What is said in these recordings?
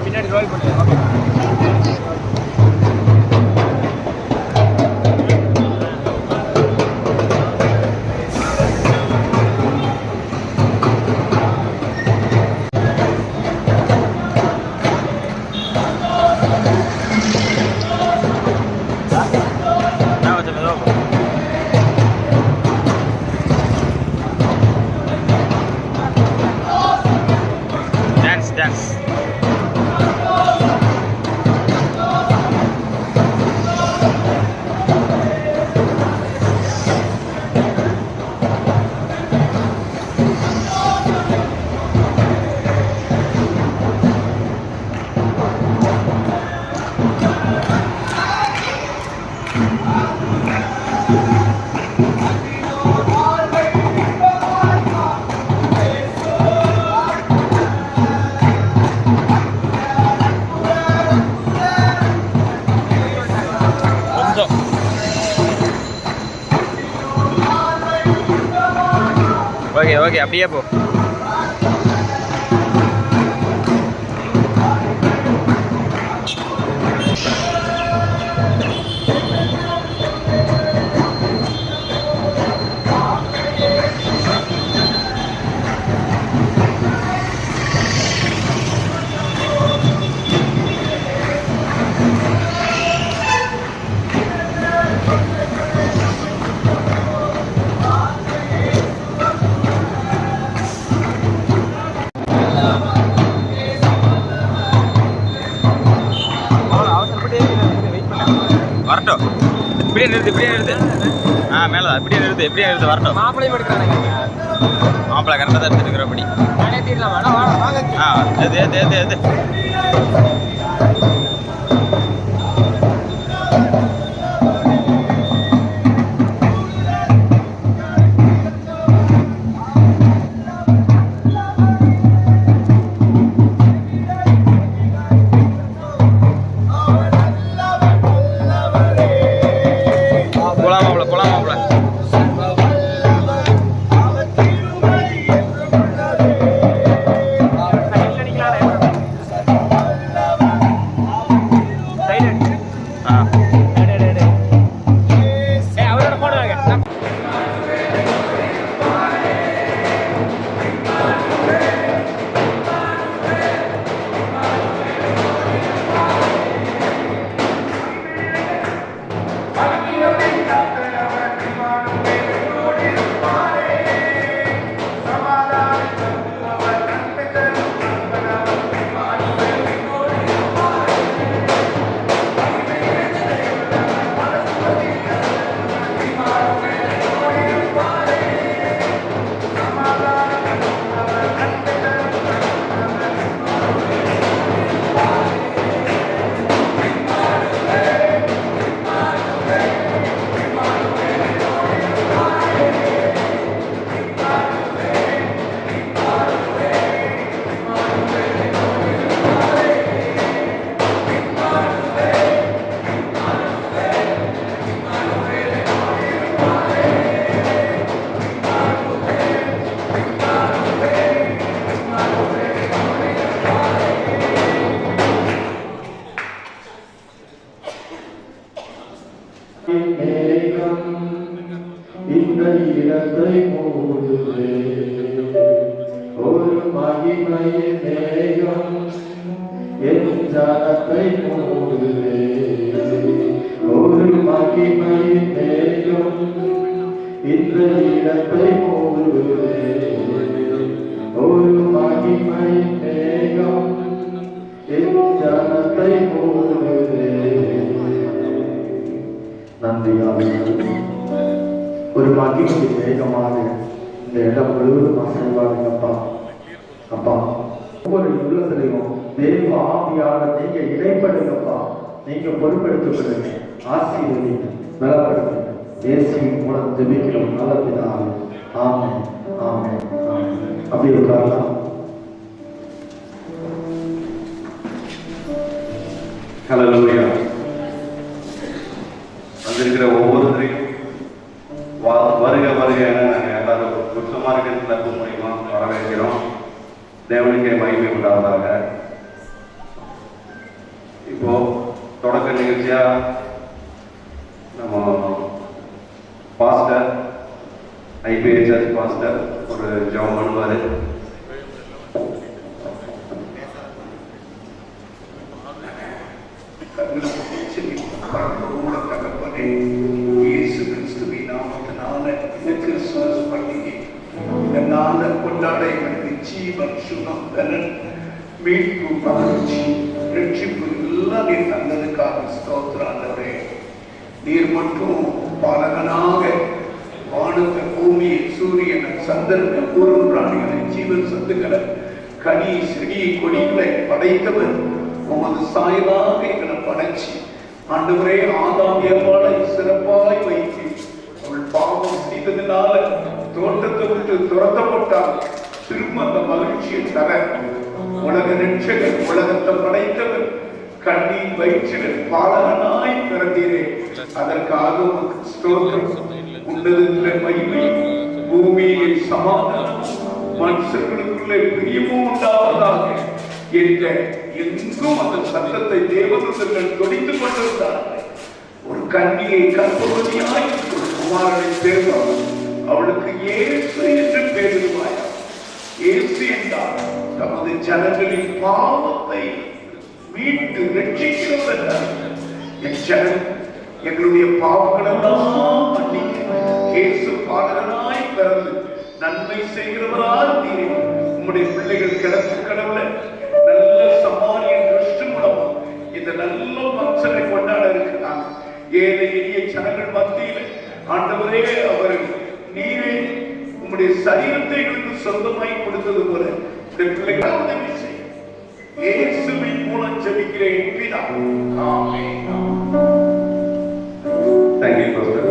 பின்னாடி ரோல் பண்ணுங்க. Dance. Okay அப்படியே போ. வரட்டும். இப்படியே நிறுத்து. மேலே இப்படியே நிறுத்து வரட்டும். மாப்பிள்ளையும் எடுக்கிறாங்க. மாப்பிள்ளை கரெக்டாக தான் எடுத்துருக்குற அப்படி. எது இந்த இடத்தை மூடுவே ஒரு மகிமையின் மேகம் என் ஜனத்தை மூடுவே ஒரு மகிமையின் மேகம் இந்த இடத்தை மூடுவே ஒரு மகிமையின் மேகம் என் ஜனத்தை மூடுவே. நன்றியாக ஒரு மகிழ்ச்சி வேகமாக இந்த இடம் முழுவதும் அசைவாருங்கப்பா. அப்பா ஒவ்வொரு உள்ளத்திலையும் தெய்வ ஆவியாக நீங்க இடைப்படுங்கப்பா. நீங்க பொறுப்பெடுத்துக் கொள்ளுங்க, ஆசீர்வதிங்க, பலப்படுத்துங்க. இயேசுவின் மூலம் ஜெபிக்கிறோம் நல்ல பிதாவே. ஆமென் ஆமென் ஆமென். அப்படி இருக்கலாம். ஹல்லேலூயா. வந்திருக்கிற ஒவ்வொருத்தரையும் வருக வருக என நாங்கள் எல்லாரும் உற்சமாக லாயன்ஸ் கிளப் மூலிமா வரவேற்கிறோம். தேவனுக்கே மகிமை உண்டாவதாக. இப்போ தொடக்க நிகழ்ச்சியா நம்ம பாஸ்டர் ஐபிஹெச்எஸ் பாஸ்டர் ஒரு ஜெபம் பண்ணுவாரு. இயேசு கிறிஸ்துவின் நாமத்தினால இந்த கிறிஸ்துமஸ் பண்டிகை இந்த நாளை கொண்டாட எங்களுக்கு ஜீவன், சுகம், பலன், மீட்பு, மகிழ்ச்சி, ரட்சிப்பு எல்லாம் நீர் தந்ததுக்காக ஸ்தோத்திரம் ஆண்டவரே. நீர் மட்டும் பாலகனாக வானத்தை, பூமியை, சூரியனை, சந்திரனை, ஊரும் பிராணிகளை, ஜீவன் சத்துக்களை, கனி, செடி, கொடிகளை படைத்தவர். உமது சாயலாக எங்களை படைச்சி ஆண்டவரே ஆதாம் ஏவாளை சிறப்பாய் வைத்து அவள் பாவம் செய்ததினால தோட்டத்தை விட்டு துரத்தப்பட்டால் திரும்ப அந்த மகிழ்ச்சியை தர உலக ரட்சகர், உலகத்தை படைத்தவர், கண்ணீர் வயிற்றில் பாலகனாய் பிறந்தீரே. அதற்காக ஸ்தோத்திரம். உன்னதத்தில் மகிமை, பூமியில் சமாதானம், மனுஷர்களுக்குள்ளே பிரியமும் உண்டாவதாக என்ற எங்கும் அந்த சத்தத்தை தேவதூதர்கள் தொடித்துக் கொண்டிருந்தார்கள். ஒரு கன்னியை கற்பவதியாய் ஒரு குமாரனை பெறுவார். அவளுக்கு இயேசு என்று பெயரிடுவாயா. இயேசு என்றார் தமது ஜனங்களின் பாவத்தை மீட்டு ரட்சிக்கிறவர். என் ஜனம் எங்களுடைய பாவங்களெல்லாம் மன்னிக்க இயேசு பாலகனாய் பிறந்து நன்மை செய்கிறவரால் நீரே. உம்முடைய பிள்ளைகள் கிடக்கு கடவுளை நல்ல சமாரியன் திருஷ்டி மூலமா இந்த நல்ல பக்தனை கொண்டாட இருக்கிறாங்க. ஏழை எளிய ஜனங்கள் மத்தியில் ஆண்டவரே அவர் நீரே உம்முடைய சரீரத்தை எங்களுக்கு சொந்தமாய் கொடுத்தது போல இந்த பிள்ளைகளை உதவி செய்ய இயேசுவின் மூலம் ஜெபிக்கிறேன் பிதா. ஆமென். Thank you pastor.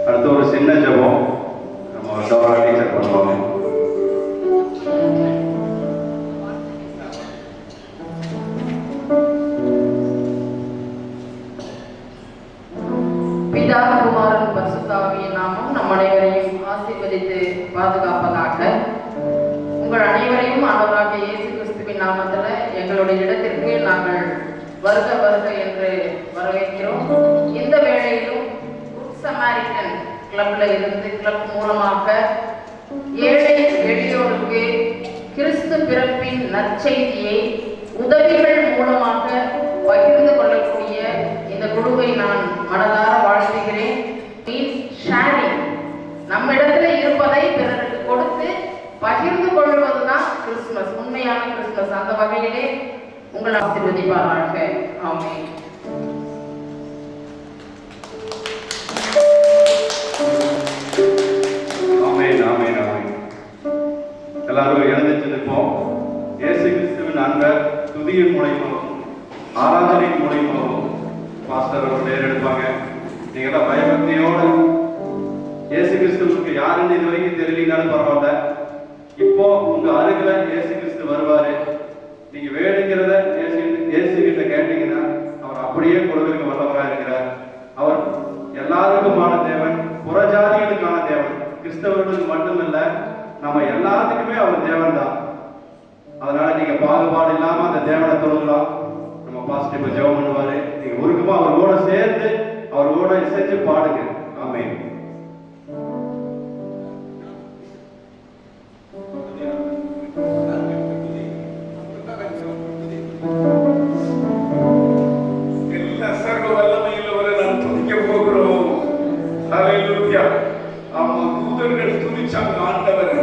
அடுத்த ஒரு சின்ன ஜெபம் நம்ம டோரா டீச்சர் பண்ணுவாங்க. பிதா, குமாரன், பரிசுத்தாவியின் நாமம் நம் அனைவரையும் ஆசீர்வதித்து பாதுகாப்பதாக. உங்கள் அனைவரையும் ஆண்டவராகிய இயேசு கிறிஸ்துவின் நாமத்தில் எங்களுடைய இடத்திற்கு நாங்கள் வருக வருக என்று வரவேற்கிறோம். இந்த வேளையிலும் குட் சமாரிட்டன் கிளப்ல இருந்து கிளப் மூலமாக ஏழை எளியோருக்கு கிறிஸ்து பிறப்பின் நற்செய்தியை உதவிகள் மூலமாக பகிர்ந்து கொள்ளக்கூடிய இந்த குழுவை நான் மனதார வாழ்த்துகிறேன். நம்ம இடத்துல இருப்பதை பிறருக்கு கொடுத்து பகிர்ந்து கொள்வதுதான் கிறிஸ்துமஸ், உண்மையான கிறிஸ்துமஸ். அந்த வகையிலே உங்கள் ஆசீர்வதிப்பாராக. ஆமென். ஆமென், ஆமென், ஆமென். எல்லாரும் எழுந்துச்சு நிற்போம். இயேசு கிறிஸ்துவின் அன்பை துதியின் மூலமாகவும் ஆராதனையின் மூலமாகவும் பாஸ்டர் ஒரு பேர் எடுப்பாங்க. நீங்களாம் பயபக்தியோடு இயேசு கிறிஸ்துவுக்கு யாருன்னு இது வரைக்கும் தெரியலனாலும் பரவாயில்ல, இப்போ உங்க அருகில இயேசு கிறிஸ்து வருவாரு. நீங்க வேணுங்கிறத இயேசு கிட்ட கேட்டீங்கன்னா அவர் அப்படியே கொடுக்க வல்லவராக இருக்கிறார். அவர் எல்லாருக்குமான தேவன், புறஜாதிகளுக்கான தேவன், கிறிஸ்தவர்களுக்கு மட்டுமல்ல நம்ம எல்லாத்துக்குமே அவர் தேவன் தான். அதனால நீங்க பாகுபாடு இல்லாம அந்த தேவனை தொழுகலாம். நம்ம பாஸ்டர் இப்ப ஜெபம் பண்ணுவாரு. நீங்க உருக்கமா அவரோட சேர்ந்து அவரோட இசைச்சு பாடுங்க. ஆமென். எல்லா சர்வ வல்லமையுள்ளவரை நாம் துதிக்க போகிறோம். ஹல்லேலூயா. ஆமா, தூதர்கள் துதிச்சாங்க ஆண்டவர்.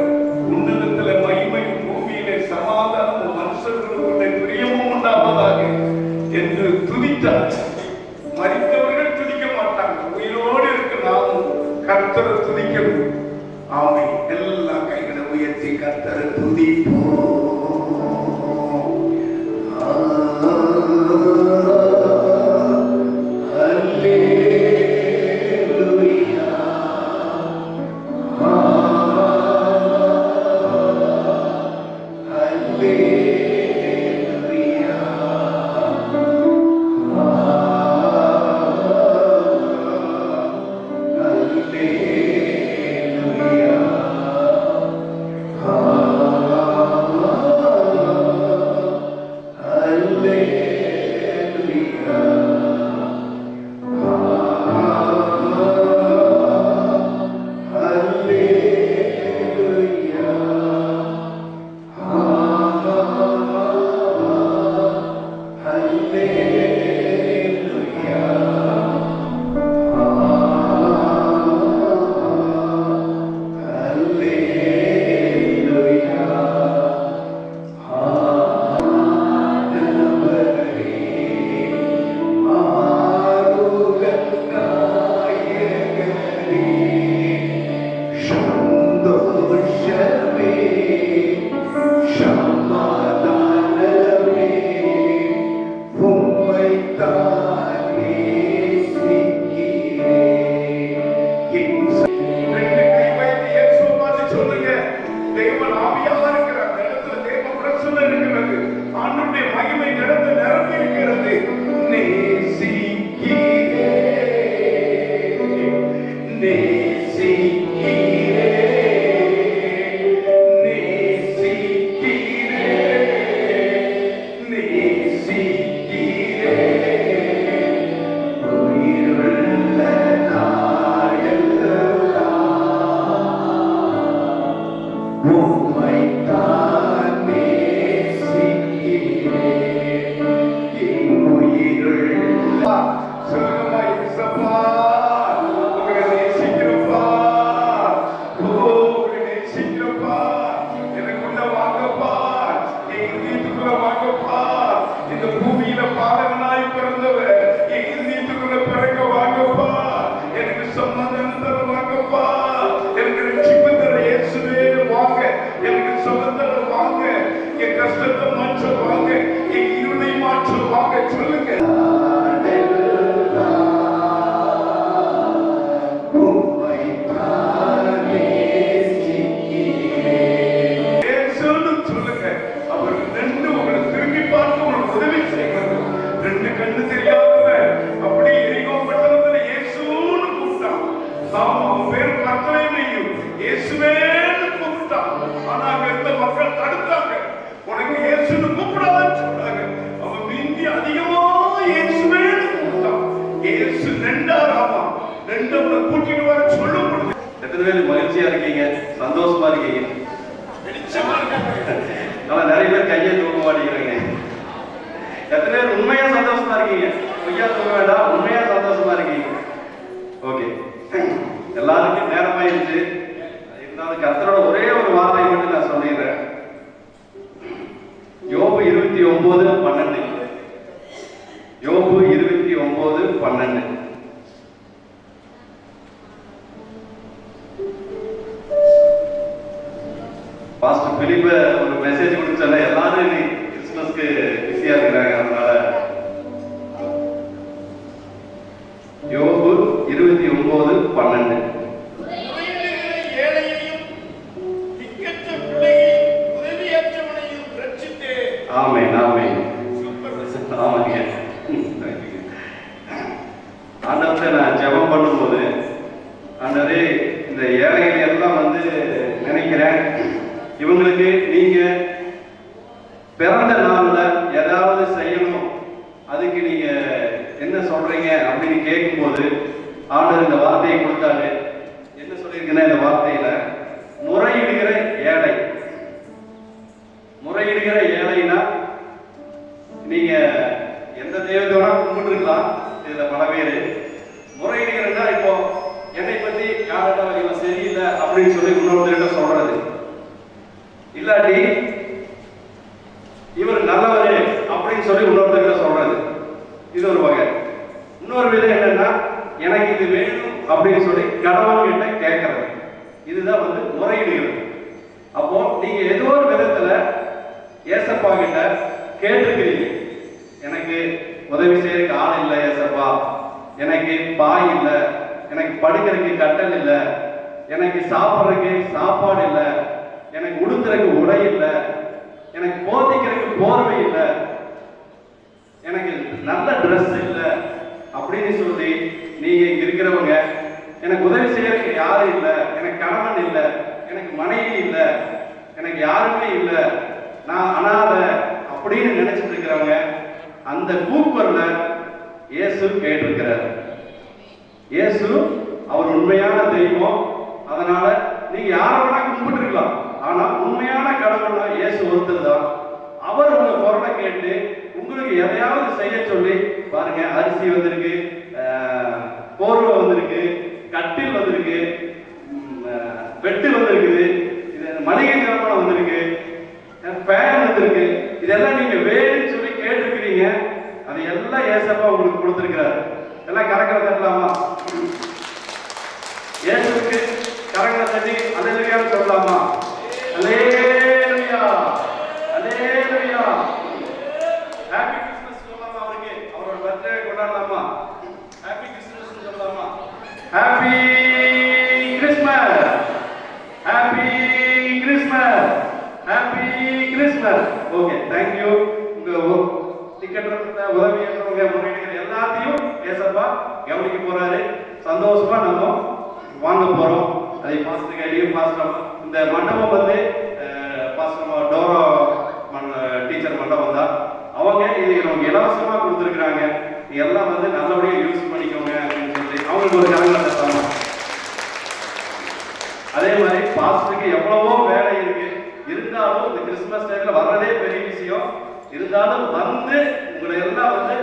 உன்னதத்துல மகிமையும் பூமியிலே சமாதானமும் மனுஷர்களுடைய பிரியமும் உண்டாவதாக என்று துதித்தார். மரித்தவர்கள் துதிக்க மாட்டாங்க, உயிரோடு இருக்க நாமும் கர்த்தரை துதிக்கணும். ஆமென். எல்லா கைகளை உயர்த்தி கர்த்தரை துதிப்போம். Hallelujah. தேவன் ஆவியா இருக்கிற அந்த இடத்துல தேவ பிரசன்னம் இருக்கிறது. ஆண்டவருடைய மகிமை இடத்துல நிரம்பி இருக்கிறது. மகிழ்ச்சியா இருக்கீங்க, சந்தோஷமா இருக்கீங்க. நிறைய பேர் கையை தூக்க மாட்டேங்கிறீங்க. எத்தனை பேர் உண்மையா சந்தோஷமா இருக்கீங்க? பொய்யா தூக்க வேண்டாம், உண்மையா சந்தோஷமா இருக்கீங்க. ஓகே, எல்லாருக்கும் நேரமாயிருச்சு. இருந்தாலும் கர்த்தரோட ஒரே ஒரு வார்த்தை மட்டும் நான் சொல்லிடுறேன். யோபு 29:12. யோபு 29:12. பாஸ்டர் பிலிப்ப ஒரு மெசேஜ் கொடுத்தால எல்லாரும் கிறிஸ்துமஸ்க்கு பிஸியா இருக்கிறாங்க. அதனால யோபு 29:12. ஆமென் ஆமென். ஆமாங்க. ஆண்டவரே, நான் ஜெபம் பண்ணும்போது ஆண்டவரே இந்த ஏழைகள் எல்லாம் வந்து நினைக்கிறேன், இவங்களுக்கு நீங்க பிறந்த நாள்ல ஏதாவது செய்யணும், அதுக்கு நீங்க என்ன சொல்றீங்க அப்படின்னு கேட்கும்போது ஆண்டவர் இந்த வார்த்தையை கொடுத்தாரு. என்ன சொல்லியிருக்கேன்னா, இந்த வார்த்தையில முறையிடுகிற ஏழை. முறையிடுகிற ஏழைனா நீங்க எந்த தெய்வத்தோட கும்பிட்டுருக்கலாம். இதுல பல பேரு முறையிடுகிறதா, இப்போ என்னை பத்தி யார்கிட்ட இவன் சரியில்லை அப்படின்னு சொல்லி இன்னொருத்தர்கிட்ட சொல்றது, இல்லாட்டி இவர் நல்லவரு அப்படின்னு சொல்லி இன்னொருத்தர்கிட்ட சொல்றது, இது ஒரு வகை. இன்னொரு விதம் என்னன்னா, எனக்கு இது வேணும் அப்படின்னு சொல்லி கடவுள் கிட்ட கேட்கறது, இதுதான் வந்து முறையிடுகிறது. அப்போ நீங்க ஏதோ ஒரு விதத்துல ஏசப்பா கிட்ட கேட்டிருக்கிறீங்க, எனக்கு உதவி செய்யறதுக்கு ஆள் இல்லை ஏசப்பா, எனக்கு பாய் இல்லை, எனக்கு படுக்கிறதுக்கு கட்டல் இல்லை, எனக்கு சாப்பிட்றதுக்கு சாப்பாடு இல்லை, எனக்கு உடுத்துறதுக்கு உடை இல்லை, எனக்கு போத்திக்கிறதுக்கு போர்வை இல்லை, எனக்கு நல்ல ட்ரெஸ் இல்லை அப்படின்னு சொல்லி நீங்க இங்க இருக்கிறவங்க, எனக்கு உதவி செய்யறதுக்கு யாரும் இல்லை, எனக்கு கணவன் இல்லை, எனக்கு மனைவி இல்லை, எனக்கு யாருமே இல்லை, நான் அனாதை அப்படின்னு நினைச்சிட்டு இருக்கிறவங்க, அந்த கூக்குரல இயேசு கேட்டிருக்கிறார். இயேசு அவர் உண்மையான தெய்வம். அதனால நீங்க யாரை வேணா கும்பிட்டு இருக்கலாம், ஆனா உண்மையான கடவுள்னா இயேசு ஒருத்தர் தான். அவர் உங்க குரலை கேட்டு உங்களுக்கு எதையாவது செய்ய சொல்லி பாருங்க. அரிசி வந்திருக்கு, போர்வை வந்திருக்கு, கட்டில் வந்திருக்கு, பெட்டு வந்திருக்குது, மளிகை ஜாமான் வந்திருக்கு, ஃபேன் வந்திருக்கு. இதெல்லாம் நீங்க வேணும்னு சொல்லி கேட்டிருக்கிறீங்க. அது எல்லாம் ஏசப்பா உங்களுக்கு கொடுத்திருக்கிறாரு. எல்லாம் கரங்களை தட்டலாமா? இயேசுவுக்கு கரங்களை தட்டி அல்லேலூயான்னு சொல்லலாமா? அல்லேலூயா, அல்லேலூயா. ஹாப்பி கிறிஸ்மஸ் சொல்லலாமா? அவருக்கு அவரோட பர்த்டே கொண்டாடலாமா? ஹாப்பி கிறிஸ்மஸ் சொல்லலாமா? Happy Christmas, happy Christmas, happy Christmas. Okay, thank you. உங்க டிக்கெட் உதவி முன்னேற்ற எல்லாத்தையும் ஏசப்பா கவனிக்க போறாரு. சந்தோஷமா நம்ம வாங்க போறோம். அதை பாஸ்டர் கையிலையும் பாஸ்டர் இந்த மண்டபம் வந்து பாஸ்டர் டோரோ டீச்சர் மண்டபம் தான். அவங்க இது நமக்கு இலவசமா கொடுத்துருக்குறாங்க. எல்லாம் வந்து நல்லபடியாக யூஸ் பண்ணிக்கோங்க அப்படின்னு சொல்லி அவங்களுக்கு ஒரு கவலை தரணும். அதே மாதிரி பாஸ்டருக்கு எவ்வளவோ வேலை இருக்கு, இருந்தாலும் இந்த கிறிஸ்துமஸ் டைம்ல வர்றதே பெரிய விஷயம். இருந்தாலும் வந்து உங்களை எல்லாம் வந்து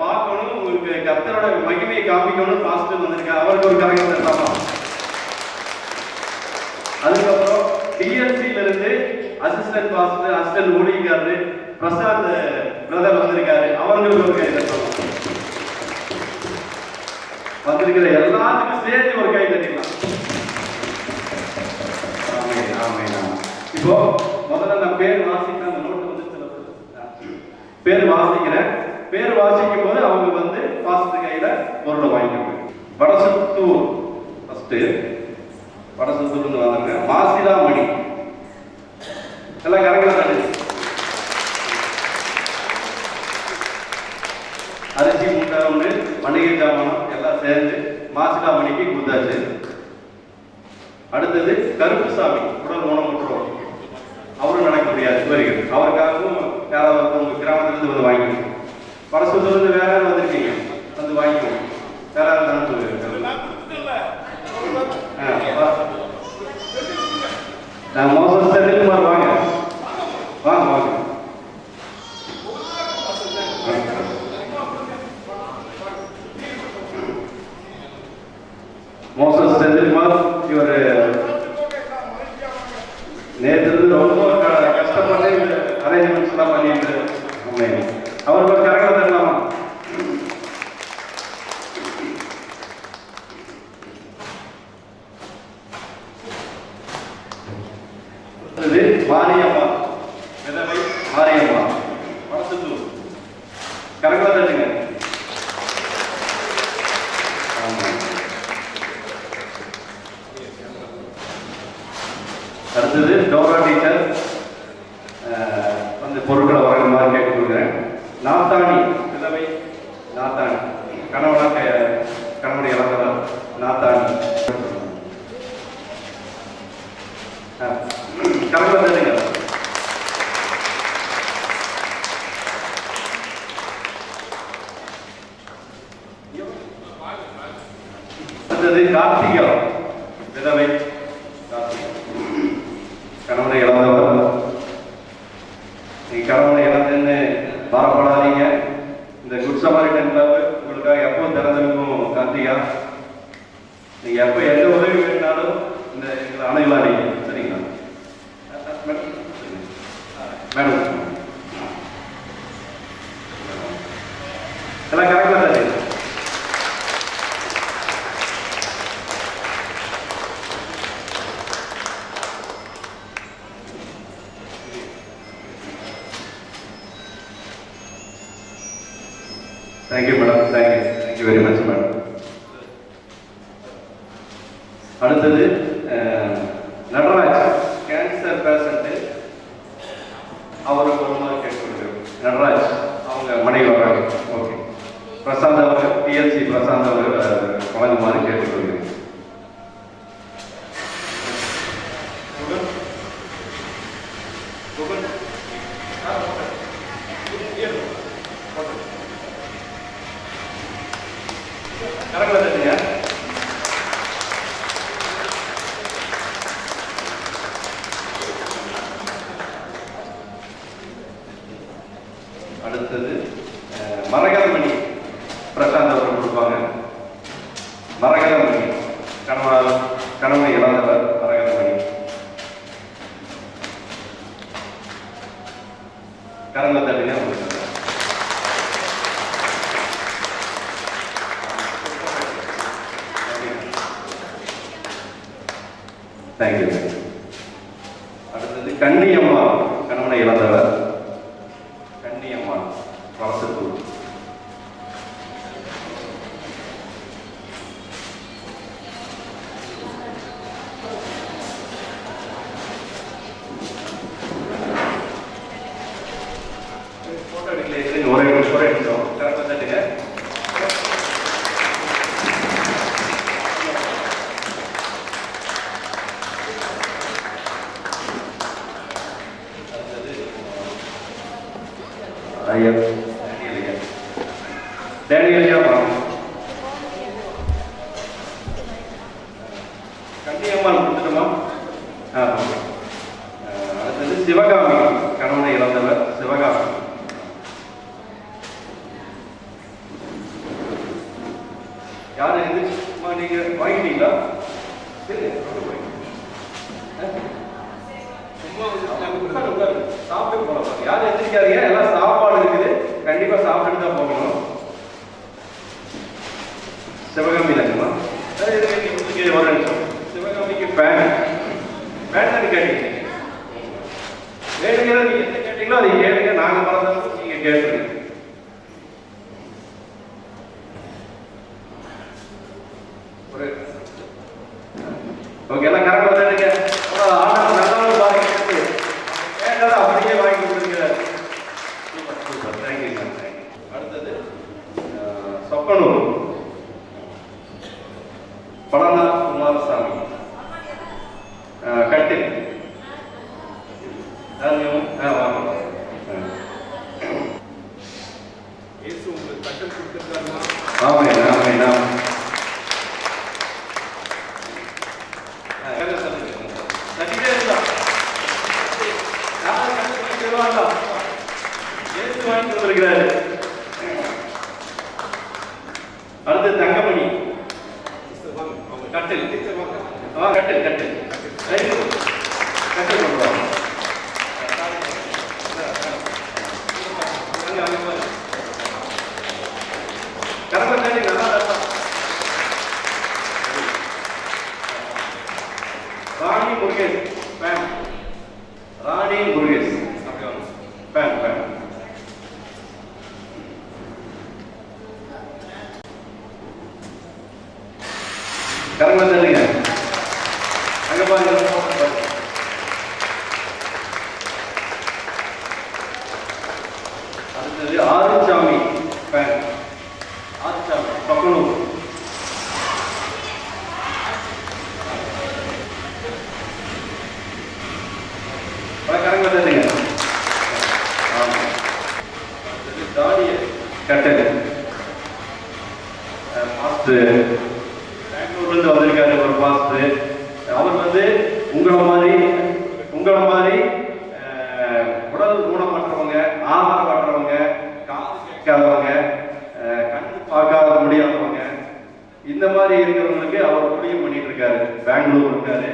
பார்க்கணும், உங்களுக்கு கர்த்தரோட மகிமையை காமிக்கணும். பாஸ்டர் வந்திருக்காங்க, அவருக்கு ஒரு கவலை தரலாம். அதுக்கப்புறம் டிஎல்சியில இருந்து அசிஸ்டன்ட் பாஸ்டர், அசிஸ்டன்ட் ஊழியக்காரரு பிரசாந்த் பிரதர் வந்திருக்காரு, அவங்களுக்கு ஒரு கை தட்டலாம். வந்திருக்கிற எல்லாத்துக்கும் சேர்த்து ஒரு கை தட்டிக்கலாம். இப்போ முதல்ல நான் பேர் வாசிக்கிறேன். அந்த நோட்டு வந்து பேர் வாசிக்கிறேன். பேர் வாசிக்கும் போது அவங்க வந்து பாஸ்டர் கையில பொருளை வாங்கிக்கோங்க. வடசுத்தூர் ஃபர்ஸ்ட், வடசுத்தூர்னு வந்தாங்க. மாசிலா மணி எல்லாம் கரெக்டா தானே? அரிசி முட்டை ஒன்று, மளிகை ஜாமான் எல்லாம் சேர்ந்து மாசிலா மணிக்கு கொடுத்தாச்சு. அடுத்தது கருப்புசாமி உடல் ஊனமுற்றோர், அவரும் நடக்க முடியாது, வருகிறது. அவருக்காகவும் யாராவது உங்க கிராமத்திலிருந்து வந்து வாங்கிக்கணும். பரசுத்திலிருந்து வேற யாரும் வந்திருக்கீங்க, வந்து வாங்கிக்கணும். வேற யாரும் நான் மோசம் செல்லுமாறு வாங்க வாங்க வாங்க. மோசஸ் செந்தில்குமார் இவர் நேற்று ரொம்ப கஷ்டப்பட்டு அரேஞ்ச்மெண்ட்ஸ் எல்லாம் பண்ணிட்டு அவருக்கு ஒரு கரங்களை தரலாமா? மாரியம்மா, விதவை மாரியம்மா, வடசுத்தூர், கரங்களை தட்டுங்க. அடுத்தது டோரா டீச்சர் வந்து பொருட்களை வர மாதிரி கேட்டு கொடுக்குறேன். நாத்தாணி விதவை, நாத்தாணி கணவனுடைய இளந்தவர் நாத்தாணி, கணவன் தருங்க. அடுத்தது கார்த்திகா விதவை, கணவனை இழந்தவர். நீங்க கணவனை இழந்துன்னு பாரப்படாதீங்க. இந்த குட் சமாரிட்டன் கிளப் உங்களுக்காக எப்போ திறந்திருக்கும். கார்த்திகா, நீங்க எப்போ எந்த உதவி வேணாலும் இந்த எங்களை அணுகலாம். நீங்க சரிங்களா மேடம்? எல்லாம் கரெக்டா தான். Thank you madam, thank you very much madam. அடுத்தது நடராஜ், கேன்சர் பேஷண்ட், அவருக்கு ஒரு மாதிரி கேட்டுக்கொள்கிறோம். நடராஜ் அவங்க மனைவி வர்றாங்க. ஓகே, பிரசாந்த் அவர், டிஎல்சி பிரசாந்த் அவர் வழங்குமாறு கேட்டுக்கொள்கிறேன். கரெக்டாக தட்டுங்க. அடுத்தது மரகதமணி, பிரசாந்த் அவர்கள் கொடுப்பாங்க. மரகதமணி கணவனை இழந்தவர் மரகதமணி, கரங்களை தட்டுங்க. தேங்க்யூ. அடுத்தது கன்னியம்மா, கணவனை இழந்தவர் கன்னியம்மா, வடசுத்தூர். ஐயா டேனியல் ஐயா வாங்க. கன்னியம்மாள் கொடுத்துட்டோமா? அடுத்தது சிவகாமி, கணவனை இழந்தவர் சிவகாமி. யார் எந்திரிச்சுமா? நீங்க வாங்கிட்டீங்களா? சாப்பிட்டு போகலாம். யாரும் எந்திரிக்காதீங்க, எல்லாம் சாப்பாடு இருக்குது, கண்டிப்பா சாப்பிட்டு தான் போகணும். சிவகாமி இல்லைங்கம்மா, ஒரு நிமிஷம். சிவகாமிக்கு பேன் கேட்டீங்க. வேணுங்கிறத நீங்க என்ன கேட்டீங்களோ அதை கேளுங்க, நாங்க மறந்தாலும் நீங்க கேட்டுருங்க. ஓகே, எல்லாம் கரெக்டா வந்துடுங்க. ஆண்டவர் நல்லாவும் பாருங்க, கேட்டதை அப்படியே வாங்கி கொடுத்துருக்கிறார். Super super, thank you sir, thank you. அடுத்தது சொப்பனூர் பழனா குமாரசாமி, கட்டில். அடுத்து தங்கமணி கட்டில். கட்டில் கட்டில் கட்டில் பண்ணுவாங்க. கரம்பத்தாண்டி நல்லா தான். ராணி முருகேஷ் பேன். ராணி முருகேஷ் பேன் பேன். கரம்பத்தாண்டிங்க அங்க பாருங்க. அடுத்தது ஆறுசாமி பேன். ஆறுசாமி பக்கனூர். கரம்பத்தாண்டிங்க. தானிய கட்டது மாஸ்டர் பெங்களூர்லேருந்து வந்திருக்காரு ஒரு மாஸ்டர். அவர் வந்து உங்களை மாதிரி உடல் ஊனமற்றவங்க, ஆதரவற்றவங்க, காது கேட்காதவங்க, கண்ணு பார்க்காத முடியாதவங்க, இந்த மாதிரி இருக்கிறவங்களுக்கு அவர் ஊழியம் பண்ணிட்டு இருக்காரு. பெங்களூர் இருக்காரு.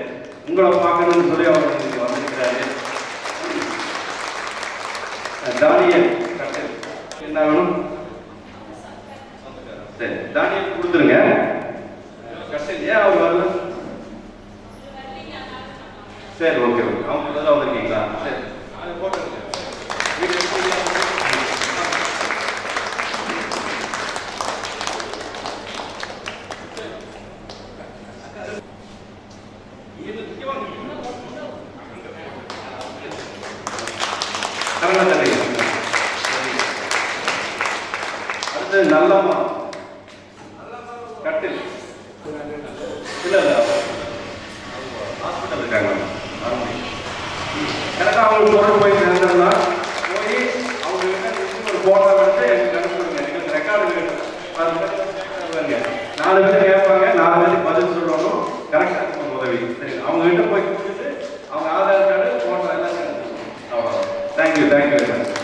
உங்களை பார்க்கணும்னு சொல்லி அவர் வந்திருக்கிறாரு. தானியல் கட்டல் என்ன வேணும்? சரி, தானியல் கொடுத்துருங்க. கட்டல் ஏன் அவர் வரல? சரி, ஓகே ஓகே. அவங்க முதல்ல வந்திருக்கீங்களா? சரி, அதை போட்டுருங்க. அடுத்து நல்லம்மா கட்டில். இல்ல ஹாஸ்பிட்டல் இருக்காங்க. கரெக்டாக அவங்களுக்கு பொருள் போய் சேர்ந்தோம்னா போய் அவங்க ஒரு போட்டோ எடுத்து எனக்கு அனுப்பிடுங்க. எனக்கு ரெக்கார்டு வேணும். 4 பேர் கேட்பாங்க, 4 பேருக்கு பதில் சொல்லணும். கரெக்டாக இருக்கும் உதவி. சரி, அவங்க கிட்ட போய் கொடுத்துட்டு அவங்க ஆதார் கார்டு போட்டோ எல்லாம் அவ்வளோ. Thank you thank you very much.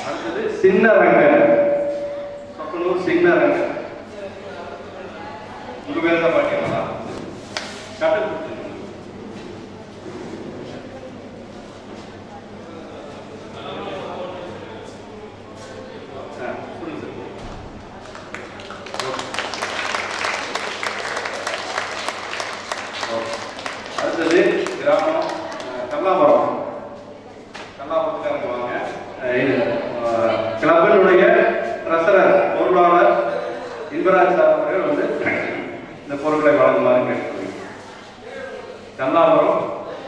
அடுத்தது சின்னரங்கன். சொப்பனூர் சின்னரங்கன். உங்க பேர் தான் பாத்தீங்களா? கட்டல் அடுத்தது கிராமம் கல்லாபுரம். கல்லாபுரத்துக்காரங்க வாங்க. கிளப்பினுடைய ட்ரெஸரர் பொருளாளர் இன்பராஜ் சார் அவர்கள் வந்து இந்த பொருட்களை வழங்குமாறு கேட்கிறேன். கல்லாபுரம்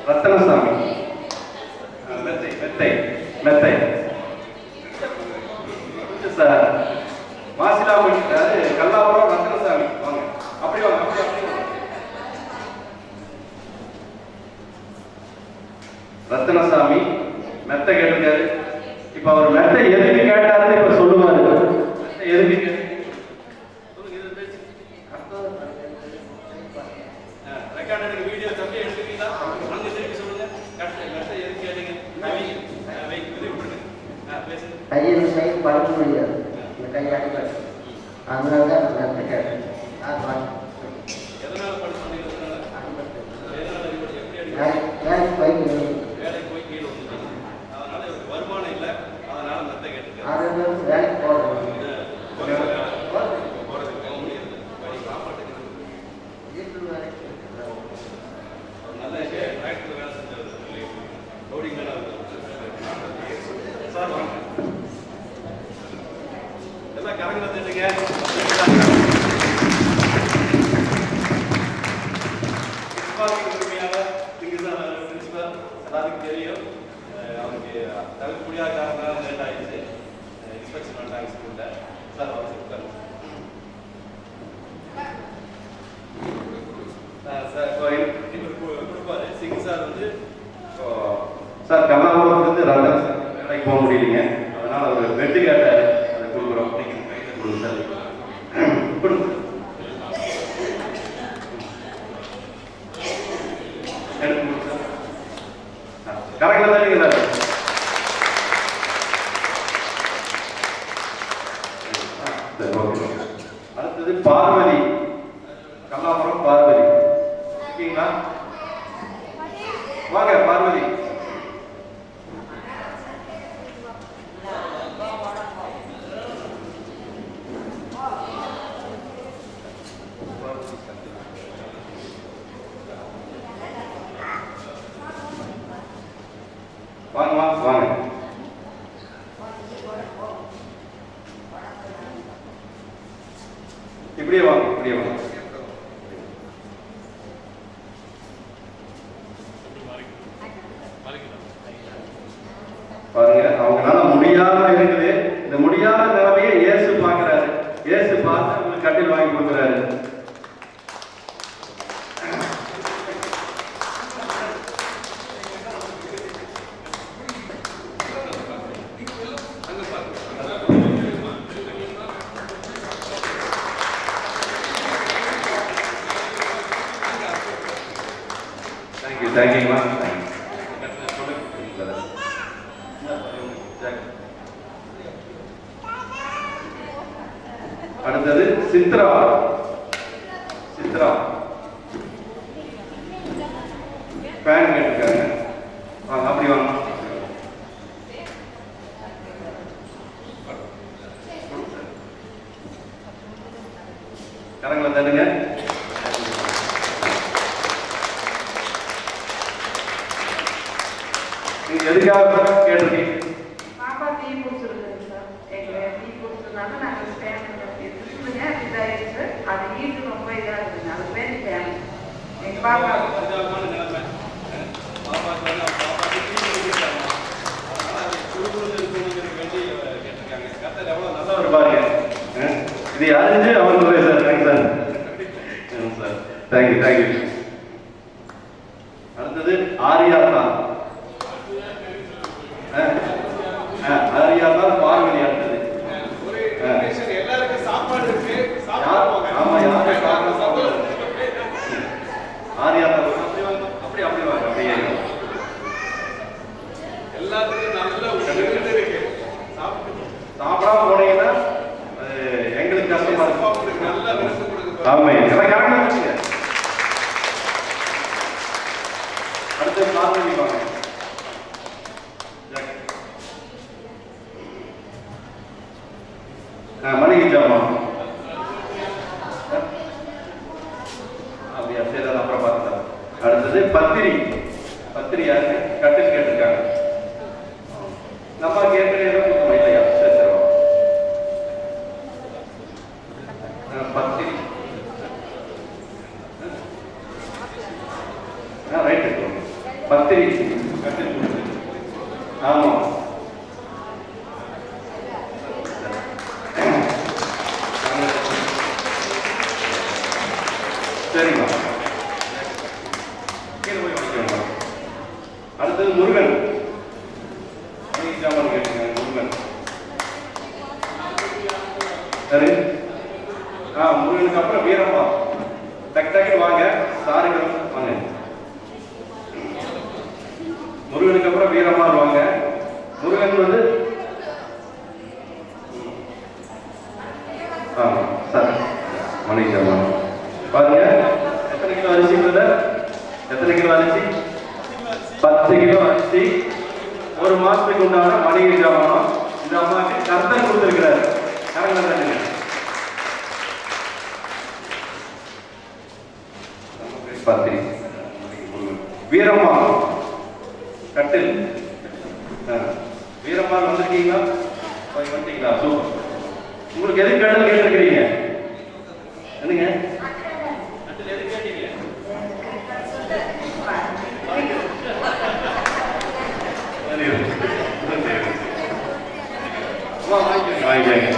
ரத்தனசாமி. மெத்தை மெத்தை மெத்தை சார். மாசிலாமணி சார். கல்லாபுரம் ரத்தனசாமி வாங்க. அப்படி வாங்க, அப்படி அப்படி வாங்க. ரத்தனசாமி மெத்தை கேட்டிருக்காரு. இப்ப அவர் மெத்தை எதுக்கு கேட்டாருன்னு இப்ப சொல்லுவாரு. மெத்தை எதுக்கு கேட்டு ரெக்கார்டு வீடியோ தம்பி எடுத்துக்கீங்களா? அங்க திருப்பி சொல்லுங்க. மெத்தை எதுக்கு கேட்டீங்க? கையில் சைடு படுக்க முடியாது, இந்த கையாடி அதனால தான் மெத்தை கேட்டேன். எதனால படுக்க முடியாது? வேலைக்கு போய் கீழே வந்துட்டீங்க. அதனால இவருக்கு வருமானம் இல்லை, அதனால மெத்தை கேட்டுருக்காரு. 6 பேருக்கு வேலைக்கு போகிறோம். நல்ல டிராக்டர் வேலை செஞ்சது, லோடிங் வேலை சார் வாங்க. எல்லாம் கரங்களை தட்டுங்க. எல்லாத்துக்கும் தெரியும். அவருக்கு தவிர்க்க முடியாத காரணம் லேட் ஆயிடுச்சு. இன்ஸ்பெக்ஷன் பண்ணாங்க ஸ்கூலில். சார் அவர் சொல்லிட்டாங்க சார் கொடுப்பாரு. சிங் சார் வந்து சார் கல்லாபுரத்துலேருந்து ராஜா சார் வேலைக்கு போக முடியலைங்க, அதனால் அவர் பெட்டு கேட்டார், அதை கொடுக்குறோம். நீங்கள் கையில் கொடுங்க சார். கொடுங்க கரெக்டாக தான் நீங்கள் சரி ஓகே. அடுத்தது பார்வதி, கல்லாபுரம் பார்வதி இருக்கீங்களா? வாங்க பார்வதி. வாங்க வாங்க வாங்க. இப்படியே வாங்க, இப்படியே வாங்க. பாருங்க, அவங்களால முடியாம இருக்குது. இந்த முடியாத நிலைமையை இயேசு பார்க்கிறாரு. இயேசு பார்த்து அவங்களுக்கு கட்டில் வாங்கி கொடுக்குறாரு. தேங்க்யூமா. அடுத்தது சித்ரா. சித்ரா பேன் கேட்டிருக்காங்க. வாங்க அப்படி வாங்க. கரங்களை தட்டுங்க. நீங்க எதுக்காக கேட்டிருக்கீங்க? பாப்பா டீ குடிச்சிருக்குங்க சார். எங்க டீ குடிச்சதுனால நாங்கள் ஃபேன் இருக்குதுங்க, இதாகிடுச்சு. அது வீட்டு ரொம்ப இதாக இருக்குதுங்க, அது பேர் ஃபேன். எங்கள் பாப்பா இது அறிஞ்சு அவருக்கு sir. Thanks sir. Sir thank you thank you. அடுத்தது ஆரியாத்தா. ஆரியாத்தா பார்வதி. அடுத்தது எல்லாருக்கும் சாப்பாடு இருக்கு. ஆமா, யாரும் சாப்பாடு. ஆரியாத்தா அப்படி அப்படி வாங்க. அப்படியே எல்லாத்துக்கும் நல்ல விருந்து இருக்கு. சாப்பிடாம போனீங்கன்னா எங்களுக்கு கஷ்டமா இருக்கும். நல்ல விருந்து கொடுக்க. ஆமா, எல்லாம் கரெக்டா வச்சுங்க. அடுத்து பார்வதி வாங்க. மளிகை ஜாமான் அப்படியா? சரி, அப்புறம் பார்த்தா. அடுத்தது பத்திரி. பத்திரி யாருக்கு? கட்டில் கேட்டிருக்காங்க. நம்ம கேட்கறது இல்லையா? சரி சரி. பத்திரி ரைட்டு. பத்திரி கட்டில். ஆமா சரிங்களா? கீழே போய் வாங்கிக்கோங்க. அடுத்தது முருகன். வீரமா வருவாங்க. முருகன் வந்து சார் மணிஷ் அம்மா பாருங்க. எத்தனை கிலோ அரிசி பிரதர்? எத்தனை கிலோ அரிசி? 10 கிலோ அரிசி. ஒரு மாசத்துக்கு உண்டான மளிகை ஜாமான் இந்த அம்மாவுக்கு கர்த்தர் கொடுத்திருக்கிறாரு. கரெக்டா? பத்திரி வீரம்மா கட்டில். வீரம்மா வந்திருக்கீங்களா? வந்துட்டீங்களா? சூப்பர். உங்களுக்கு எது கேட்டாலும் கேட்டிருக்கிறீங்க. என்னங்க கட்டில் எது கேட்டீங்க? வாங்கிக்கங்க.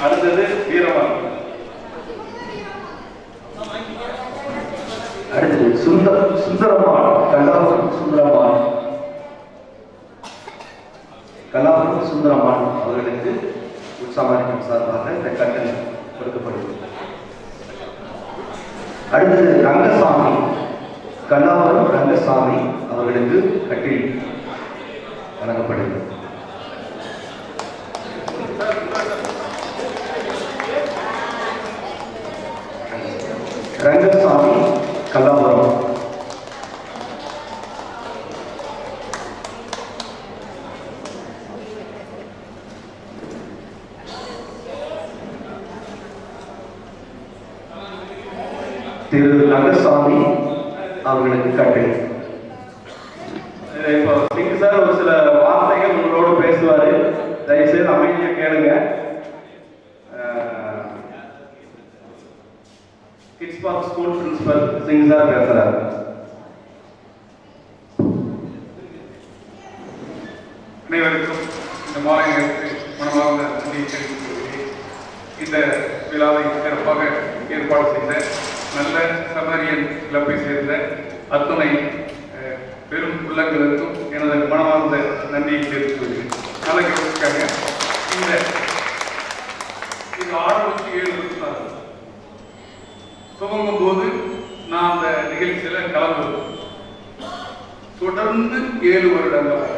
அடுத்தது வீரவான். அடுத்தது சுந்தரம்மாள். கல்லாபுரம் சுந்தரம்மாள். கல்லாபுரம் சுந்தரம்மாள் அவர்களுக்கு உற்சாகம் சார்பாக இந்த கட்டளை கொடுக்கப்படுகிறது. அடுத்தது ரங்கசாமி. கல்லாபுரம் ரங்கசாமி அவர்களுக்கு கட்டில் வழங்கப்படுகிறது. ரங்கசாமி கல்லாபுரம். திரு ரங்கசாமி அவர்களுக்கு கட்டில். இப்போ சிங் சார் ஒரு சில வார்த்தைகள் உங்களோடு பேசுவாரு. தயவுசெய்து அமைதியாக கேளுங்க. Kids Park School principal Singh sir பேசுறாரு. அனைவருக்கும் இந்த மாலை நேரத்தில் மனமார்ந்த நன்றியை தெரிவித்துக் கொள்கிறேன். இந்த விழாவை சிறப்பாக ஏற்பாடு செய்த நல்ல சமரியன் கிளப்பை சேர்ந்த அத்துணை பெரும் உள்ளங்களுக்கும் எனது மனமார்ந்த நன்றியை தெரிவித்துக் கொள்கிறேன். நல்ல கேட்காங்க. இந்த ஆரம்பிச்சு 7 வருஷம் துவங்கும் போது நான் அந்த நிகழ்ச்சியில கலந்து தொடர்ந்து 7 வருடங்களாக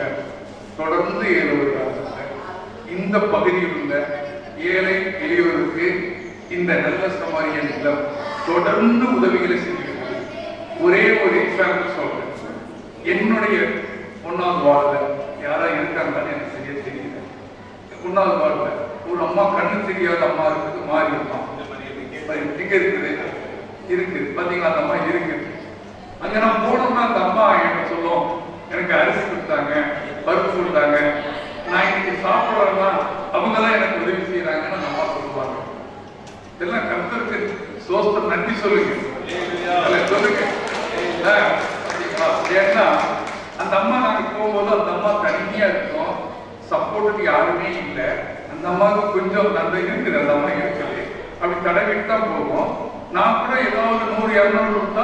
இந்த பகுதியில் உள்ள ஏழை எளியோருக்கு இந்த நல்ல சமாரியன் இல்லம் தொடர்ந்து உதவிகளை செஞ்சிருக்கிறது. ஒரே ஒரு எக்ஸாம்பிள் சொல்றேன். என்னுடைய 1வது வார்டுல யாரா இருக்காங்கன்னு எனக்கு சரியா தெரியல. 1வது வார்டுல ஒரு அம்மா கண்ணு தெரியாத அம்மா இருக்குது. மாறி அம்மா எங்க இருக்குது பாத்தீங்களா? அந்த அம்மா இருக்குது. அங்க நான் போனோம்னா அந்த அம்மா எனக்கு சொல்லும், எனக்கு அரிசி கொடுத்தாங்க, பருப்பு கொடுத்தாங்க, நான் இன்னைக்கு சாப்பிட்றேன்னா அவங்க தான் எனக்கு உதவி செய்யறாங்கன்னு அந்த அம்மா சொல்லுவாங்க. இதெல்லாம் கர்த்தருக்கு சோஸ்தம் நன்றி சொல்லுங்க. ஏன்னா அந்த அம்மா நாங்க போகும்போது அந்த அம்மா தனியா இருக்கும், சப்போர்ட்டுக்கு யாருமே இல்லை. அந்த அம்மாவுக்கு கொஞ்சம் அந்த இருக்குது, அந்த அம்மா இருக்குது, அப்படி தடவிட்டு தான் போவோம். நான் கூட ஏதாவது 100-200 கொடுத்தா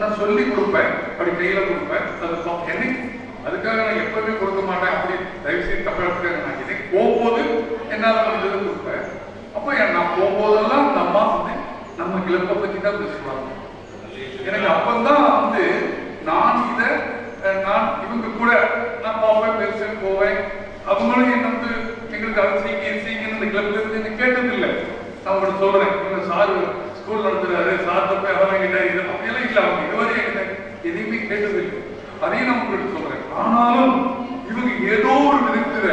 நான் சொல்லி கொடுப்பேன், அப்படி கையில கொடுப்பேன். அது என்னைக்கு அதுக்காக நான் எப்பவுமே கொடுக்க மாட்டேன். அப்படி தயவுசெய்து தப்பாக நான் என்னைக்கு போகும்போது என்னால் முடிஞ்சது கொடுப்பேன். அப்போ நான் போகும்போதெல்லாம் அந்த அம்மா வந்து நம்ம கிளப்பை பற்றி தான் பேசுவாங்க. எனக்கு அப்பந்தான் வந்து நான் இவங்க கூட நான் பார்ப்பேன், பேசுவேன், போவேன். அவங்களும் என்ன வந்து எங்களுக்கு அரிசிங்க இந்த கிளப்ல இருந்து எனக்கு கேட்டதில்லை. நான் உங்கள்கிட்ட சொல்றேன், இவங்க சாரு ஸ்கூல் நடத்துறாரு, சார் தப்ப அவங்கிட்ட இது அப்படியெல்லாம் இல்லை. அவங்க இதுவரை என்கிட்ட எதையுமே கேட்டதில்லை. அதையும் நான் உங்களுக்கு சொல்றேன். ஆனாலும் இவங்க ஏதோ ஒரு விதத்துல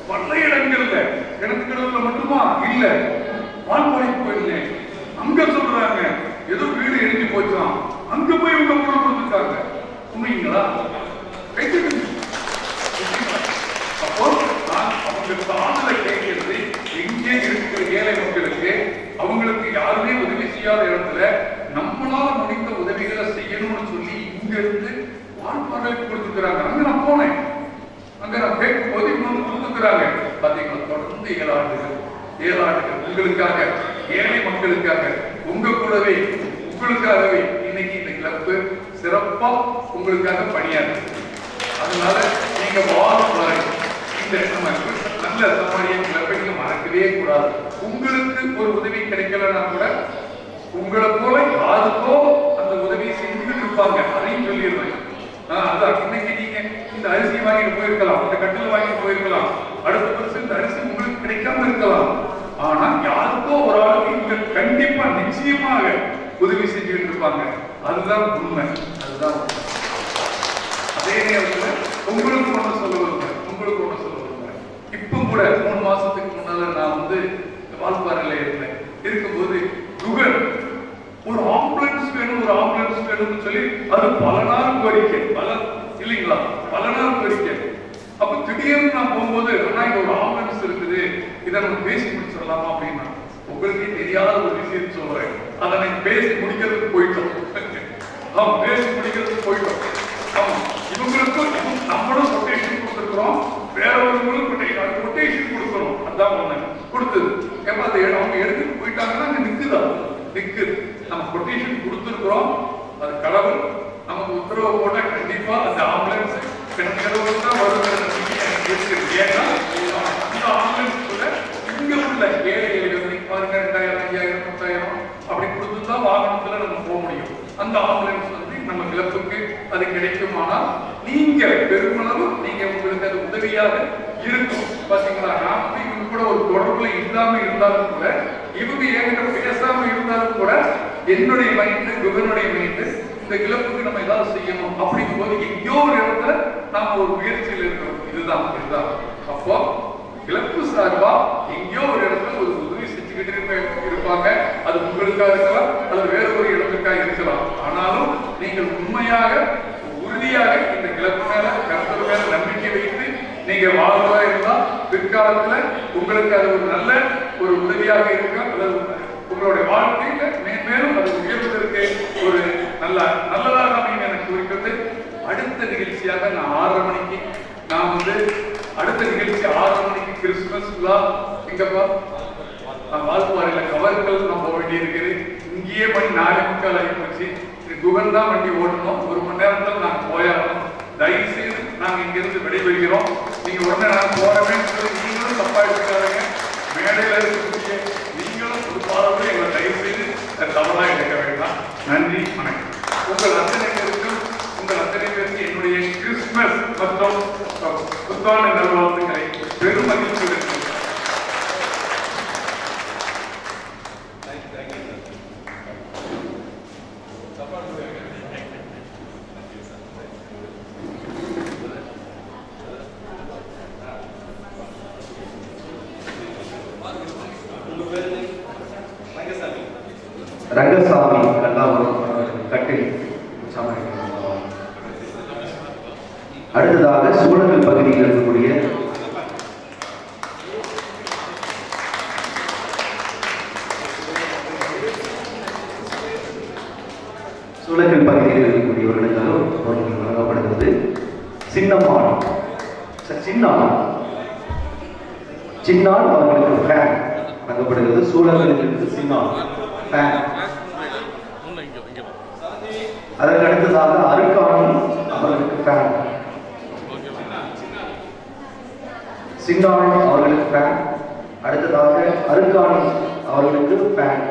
பல இடங்கள்ல கிணத்துக்கிடத்துல மட்டுமா இல்ல, வால்பாறை கோயில்ல அங்க சொல்றாங்க ஏதோ வீடு இடிஞ்சு போச்சான், அங்க போய் இவங்க கூட கொடுத்துருக்காங்க. உண்மைங்களா? அப்போ நான் அவங்க சாதனை கேட்கிறது எங்கே இருக்கிற ஏழை மக்களுக்கு, அவங்களுக்கு யாருமே உதவி செய்யாத இடத்துல நம்மளால முடிந்த உதவிகளை செய்யணும்னு சொல்லி இங்க இருந்து வால்பாறைக்கு கொடுத்துக்கிறாங்க. அங்க நான் போனேன், அங்க நான் கேட்கும் போது இவங்க கொடுத்துக்கிறாங்க. பாத்தீங்களா? தொடர்ந்து 7 ஆண்டுகள் உங்களுக்காக, ஏழை மக்களுக்காக, உங்க கூடவே, உங்களுக்காகவே இன்னைக்கு இந்த கிளப்பு சிறப்பா உங்களுக்காக பணியாற்று. அதனால நீங்க வாழும் வரை இந்த நல்ல சமாரியன் கிளப்பை நீங்க மறக்கவே கூடாது. உங்களுக்கு ஒரு உதவி கிடைக்கலன்னா கூட உங்களை போல யாருக்கோ அந்த உதவி செஞ்சுக்கிட்டு இருப்பாங்க. அதையும் சொல்லிடுறேன். அதான் இன்னைக்கு நீங்க இந்த அரிசி வாங்கிட்டு போயிருக்கலாம், இந்த கட்டில் வாங்கிட்டு போயிருக்கலாம், அடுத்த வருஷம் இந்த அரிசி உங்களுக்கு கிடைக்காம இருக்கலாம். ஆனா யாருக்கோ ஒரு ஆளுக்கு இவங்க கண்டிப்பா நிச்சயமாக உதவி செஞ்சுக்கிட்டு இருப்பாங்க. அதுதான் உண்மை. அதுதான் அதே நேரத்தில் உங்களுக்கு ஒண்ணு சொல்ல வருவேன். இப்ப கூட 3 மாசத்துக்கு முன்னால நான் வந்து வால்பாறையில இருந்தேன். இருக்கும்போது குகன் ஒரு ஆம்புலன்ஸ் வேணும்னு சொல்லி அது பல நாள் கோரிக்கை, பல நாள் கோரிக்கை. அப்ப திடீர்னு நான் போகும்போது ஆனா இங்க ஒரு ஆம்புலன்ஸ் இருக்குது, இதை நம்ம பேசி முடிச்சிடலாமா அப்படின்னா, உங்களுக்கே தெரியாத ஒரு விஷயம் சொல்றேன். அதை நீங்க பேசி முடிக்கிறதுக்கு போயிட்டோம். ஆமா, இவங்களுக்கும் நம்மளும் கொட்டேஷன் கொடுத்துருக்கிறோம், வேற ஒருவங்களும் கொட்டேஷன் கொடுக்கணும். அதான் ஒண்ணு கொடுத்தது. ஏப்பா அந்த அவங்க எடுத்துட்டு போயிட்டாங்கன்னா அங்க நிக்குது. நம்ம கொட்டேஷன் கொடுத்துருக்கிறோம். அது கடவுள் நமக்கு உத்தரவு போட்டா கண்டிப்பா அந்த ஆம்புலன்ஸ் கடவுள் தான் வருகிறது. ஏன்னா அந்த ஆம்புலன்ஸ் கூட இங்க உள்ள ஏழைகளுக்கு பாருங்க 2000, 5000, 3000 அப்படி கொடுத்துதான் வாகனத்துல நம்ம போக முடியும். அந்த ஆம்புலன்ஸ் வந்து நம்ம கிளப்புக்கு அது கிடைக்குமானால் நீங்க பெருமளவு நீங்க உங்களுக்கு அது உதவியாக இருக்கும். பாத்தீங்களா, நான் இவங்க கூட ஒரு தொடர்புல இல்லாம இருந்தாலும் கூட, இவங்க என்கிட்ட பேசாம இருந்தாலும் கூட, என்னுடைய மைண்டு குகனுடைய மைண்டு இந்த கிளப்புக்கு நம்ம ஏதாவது செய்யணும் அப்படிங்கும் போது எங்கேயோ ஒரு இடத்துல நாம ஒரு முயற்சியில் இருக்கிறோம். இதுதான். அப்போ கிளப்பு சார்பா எங்கேயோ ஒரு இடத்துல ஒரு உதவி செஞ்சுக்கிட்டு இருப்பாங்க. அது உங்களுக்காக இருக்கலாம், அது வேற ஒரு இடத்துக்காக இருக்கலாம். ஆனாலும் நீங்கள் உண்மையாக உறுதியாக இந்த கிளப்பு மேல கர்த்தர் மேல நம்பிக்கை வைத்து நீங்க வாழ்வதா இருந்தால் பிற்காலத்துல உங்களுக்கு அது ஒரு நல்ல ஒரு உதவியாக இருக்கும். அல்லது உங்களுடைய வாழ்க்கையில மேலும் அது உயர்வதற்கு ஒரு நல்லதாக அமையும் எனக்கு இருக்கிறது. அடுத்த நிகழ்ச்சியாக நான் 6:30 மணிக்கு அடுத்த நிகழ்ச்சி 6:30 மணிக்கு கிறிஸ்துமஸ் விழா எங்கப்பா வால்பாறையில கவர்கள் நான் போக வேண்டி இருக்குது. இங்கேயே மணி 4:45 ஆகி போச்சு. குகன் தான் வண்டி ஓட்டணும். 1 மணி நேரத்தில் நாங்கள் போயாகணும். தயவு செய்து நாங்கள் இங்கிருந்து விடைபெறுகிறோம். நீங்க உடனே நான் போறேன்னு சொல்லி நீங்களும் தப்பா எடுத்துக்காதீங்க. மேடையில் இருக்கக்கூடிய நீங்களும் ஒரு பாடலும் எங்களை தயவு செய்து தவறா எடுக்க வேண்டாம். நன்றி, வணக்கம். உங்கள் அத்தனை பேருக்கு என்னுடைய கிறிஸ்துமஸ் மற்றும் புத்தாண்டு நல்வாழ்த்துக்களை பெருமகிழ்ச்சியுடன் ரங்கசாமி கல்லாபுரம் கட்டில். அடுத்ததாக சூழல் பகுதியில் இருக்கக்கூடிய சூழல் பகுதியில் இருக்கக்கூடியவர்களுக்காக வழங்கப்படுகிறது. சின்னால் அவர்களுக்கு ஃபேன் வழங்கப்படுகிறது. சூழல்களுக்கு சின்னால் ஃபேன். அதற்கு அடுத்ததாக அருக்காணி அவர்களுக்கு ஃபேன். சின்னாள் அவர்களுக்கு ஃபேன். அடுத்ததாக அருக்காணி அவர்களுக்கு ஃபேன்.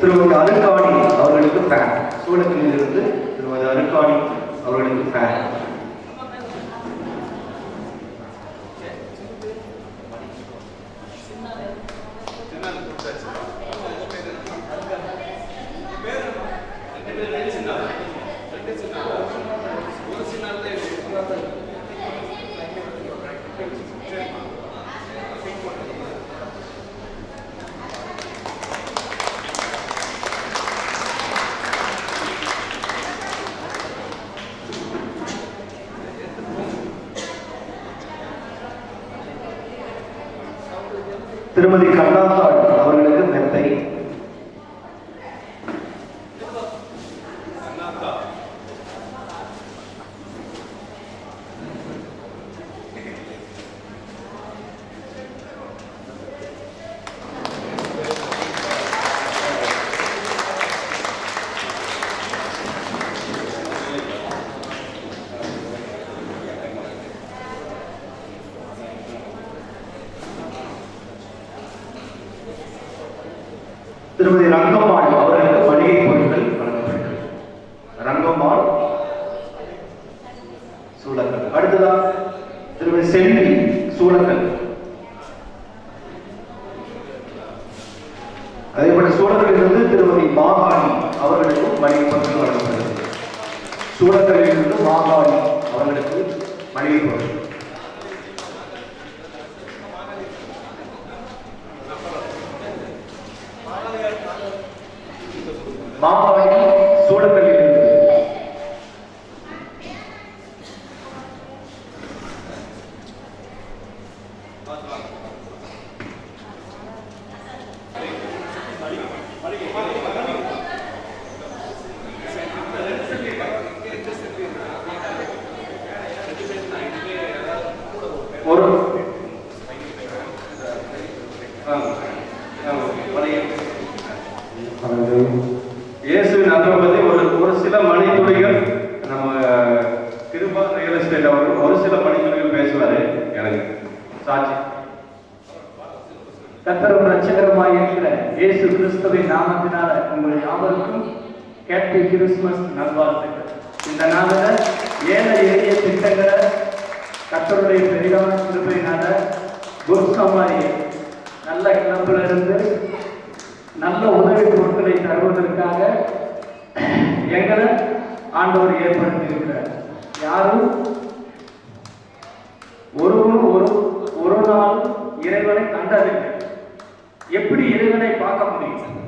திருமதி அருக்காணி அவர்களுக்கு ஃபேன். சூழலில் இருந்து திருமதி அருக்காணி அவர்களுக்கு ஃபேன். திருமதி கண்ணாத்தாள் அவர்களுக்கு மெத்தை. அதேபோல சூழலிலிருந்து திருமதி மாகாணி அவர்களுக்கும் மளிகை பொருட்கள் வழங்கப்படுகிறது. சூழலிலிருந்து மாகாணி அவர்களுக்கு மளிகை பொருட்கள். மாகாணி சூழலிலிருந்து ஒரு இயேசுவின் அன்பை பற்றி ஒரு சில மணித்துளிகள் நம்ம கிருபா ரியல் எஸ்டேட் அவர்கள் ஒரு சில மணித்துளிகள் பேசுவாரு. எனக்கு சாட்சி. கர்த்தரும் ரட்சகருமாய் இருக்கிற இயேசு கிறிஸ்துவின் நாமத்தினால உங்கள் யாவருக்கும் ஹேப்பி கிறிஸ்துமஸ் நல்வாழ்த்துக்கள். இந்த நாளில் ஏழை எளிய திட்டங்களை கர்த்தருடைய பெரிதான கிருபையினால குருசமாரி நல்ல கிளம்புல இருந்து நல்ல உதவி பொருட்களை தருவதற்காக எங்களை ஆண்டவர் ஏற்படுத்தி இருக்கிறார். யாரும் ஒருவரும் ஒரு நாள் இறைவனை கண்டதில்லை. எப்படி இறைவனை பார்க்க முடியும்?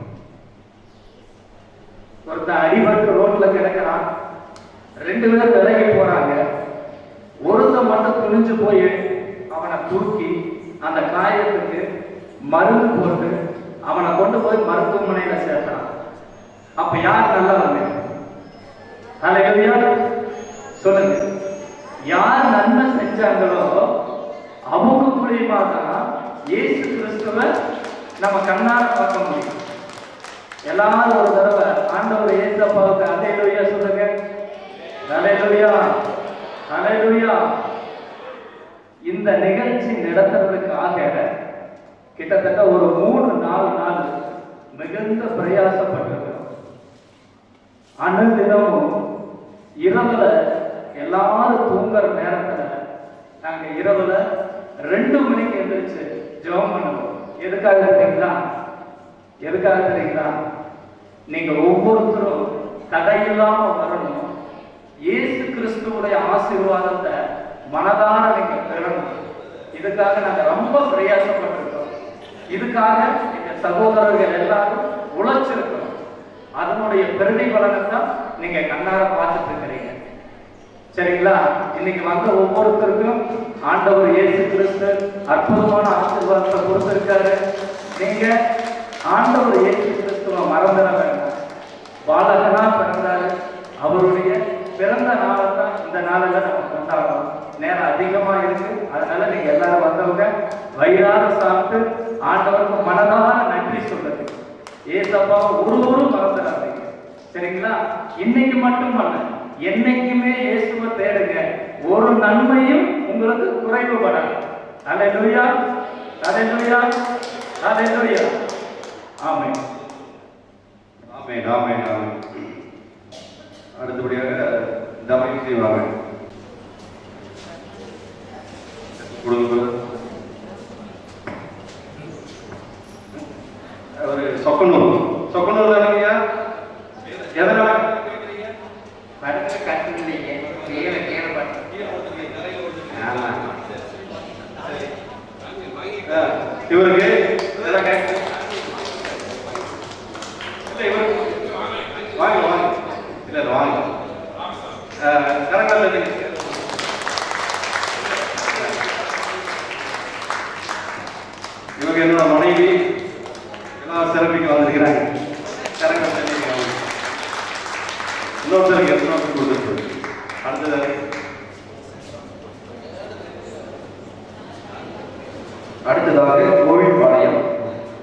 ஒருத்தன் அடிபட்டு ரோட்ல கிடக்கிறான், 2 பேர் விலகி போறாங்க. ஒருத்தன் மட்டும் துணிஞ்சு போய் அவனை தூக்கி அந்த காயத்துக்கு மருந்து போட்டு அவனை கொண்டு போய் மருத்துவமனையில சேர்த்தான். அப்ப யார் நல்லவங்க? சொல்லுங்க. யார் நன்மை செஞ்சாங்களோ அவங்க மூலியமா தான் இயேசு கிறிஸ்துவை நம்ம கண்ணார பார்க்க முடியும். எல்லாரும் ஒரு தடவை ஆண்டவர் இயேசப்பாவுக்கு அல்லேலூயா சொல்லுங்க. அல்லேலூயா, அல்லேலூயா. இந்த நிகழ்ச்சி நடத்துறதுக்காக கிட்டத்தட்ட ஒரு 3-4 நாள் மிகுந்த பிரயாசப்பட்டிருக்கிறோம். அனுதினமும் இரவுல எல்லாரும் தூங்குற நேரத்துல நாங்க இரவுல 2 மணிக்கு எந்திரிச்சு ஜெபம் பண்ணுவோம். எதுக்காக தெரியுங்களா? எதுக்காக தெரியுங்களா? நீங்க ஒவ்வொருத்தரும் தடையில்லாம வரணும். இயேசு கிறிஸ்துவுடைய ஆசீர்வாதத்தை மனதார நீங்க பெறணும். இதுக்காக நாங்க ரொம்ப பிரயாசப்பட்டிருக்கோம். இதுக்காக எங்க சகோதரர்கள் எல்லாரும் உழைச்சிருக்கிறோம். அதனுடைய பிரதிபலனை தான் நீங்க கண்ணார பார்த்துட்டு இருக்கிறீங்க. சரிங்களா? இன்னைக்கு வந்த ஒவ்வொருத்தருக்கும் ஆண்டவர் இயேசு கிறிஸ்து அற்புதமான ஆசீர்வாதத்தை கொடுத்திருக்காரு. நீங்க ஆண்டவர் இயேசு கிறிஸ்துவ மறந்துட வேண்டாம். பாலகனா பிறந்தாரு. அவருடைய பிறந்த நாளை தான் இந்த நாளில் நம்ம கொண்டாடுறோம். நேரம் அதிகமா இருக்கு. அதனால நீங்க எல்லாரும் வந்தவங்க வயிறார சாப்பிட்டு ஆண்டவருக்கு மனதார நன்றி சொல்லுங்க. ஏசப்பா ஒருவரும் மறந்துடாதீங்க. சரிங்களா? இன்னைக்கு மட்டுமல்ல, என்னைக்குமே இயேசுவை தேடுங்க. ஒரு நன்மையும் உங்களுக்கு குறைவுபடாது. அல்லேலூயா, அல்லேலூயா, அல்லேலூயா. ஆமென், ஆமென், ஆமென், ஆமென். அடுத்தபடியாக தவறை செய்வாங்க. ஒரு சொக்கனூர் தானீங்க? எதனால இவருக்கு வாங்க வாங்க இல்ல வாங்க கரங்கல்ல இவங்க என்னோட மனைவி எல்லாம் சிறப்பிக்க வந்திருக்கிறாங்க. கரங்கல் இன்னொருத்தருக்கு கொடுத்துருக்கு. அடுத்ததாக கோவில்பாளையம்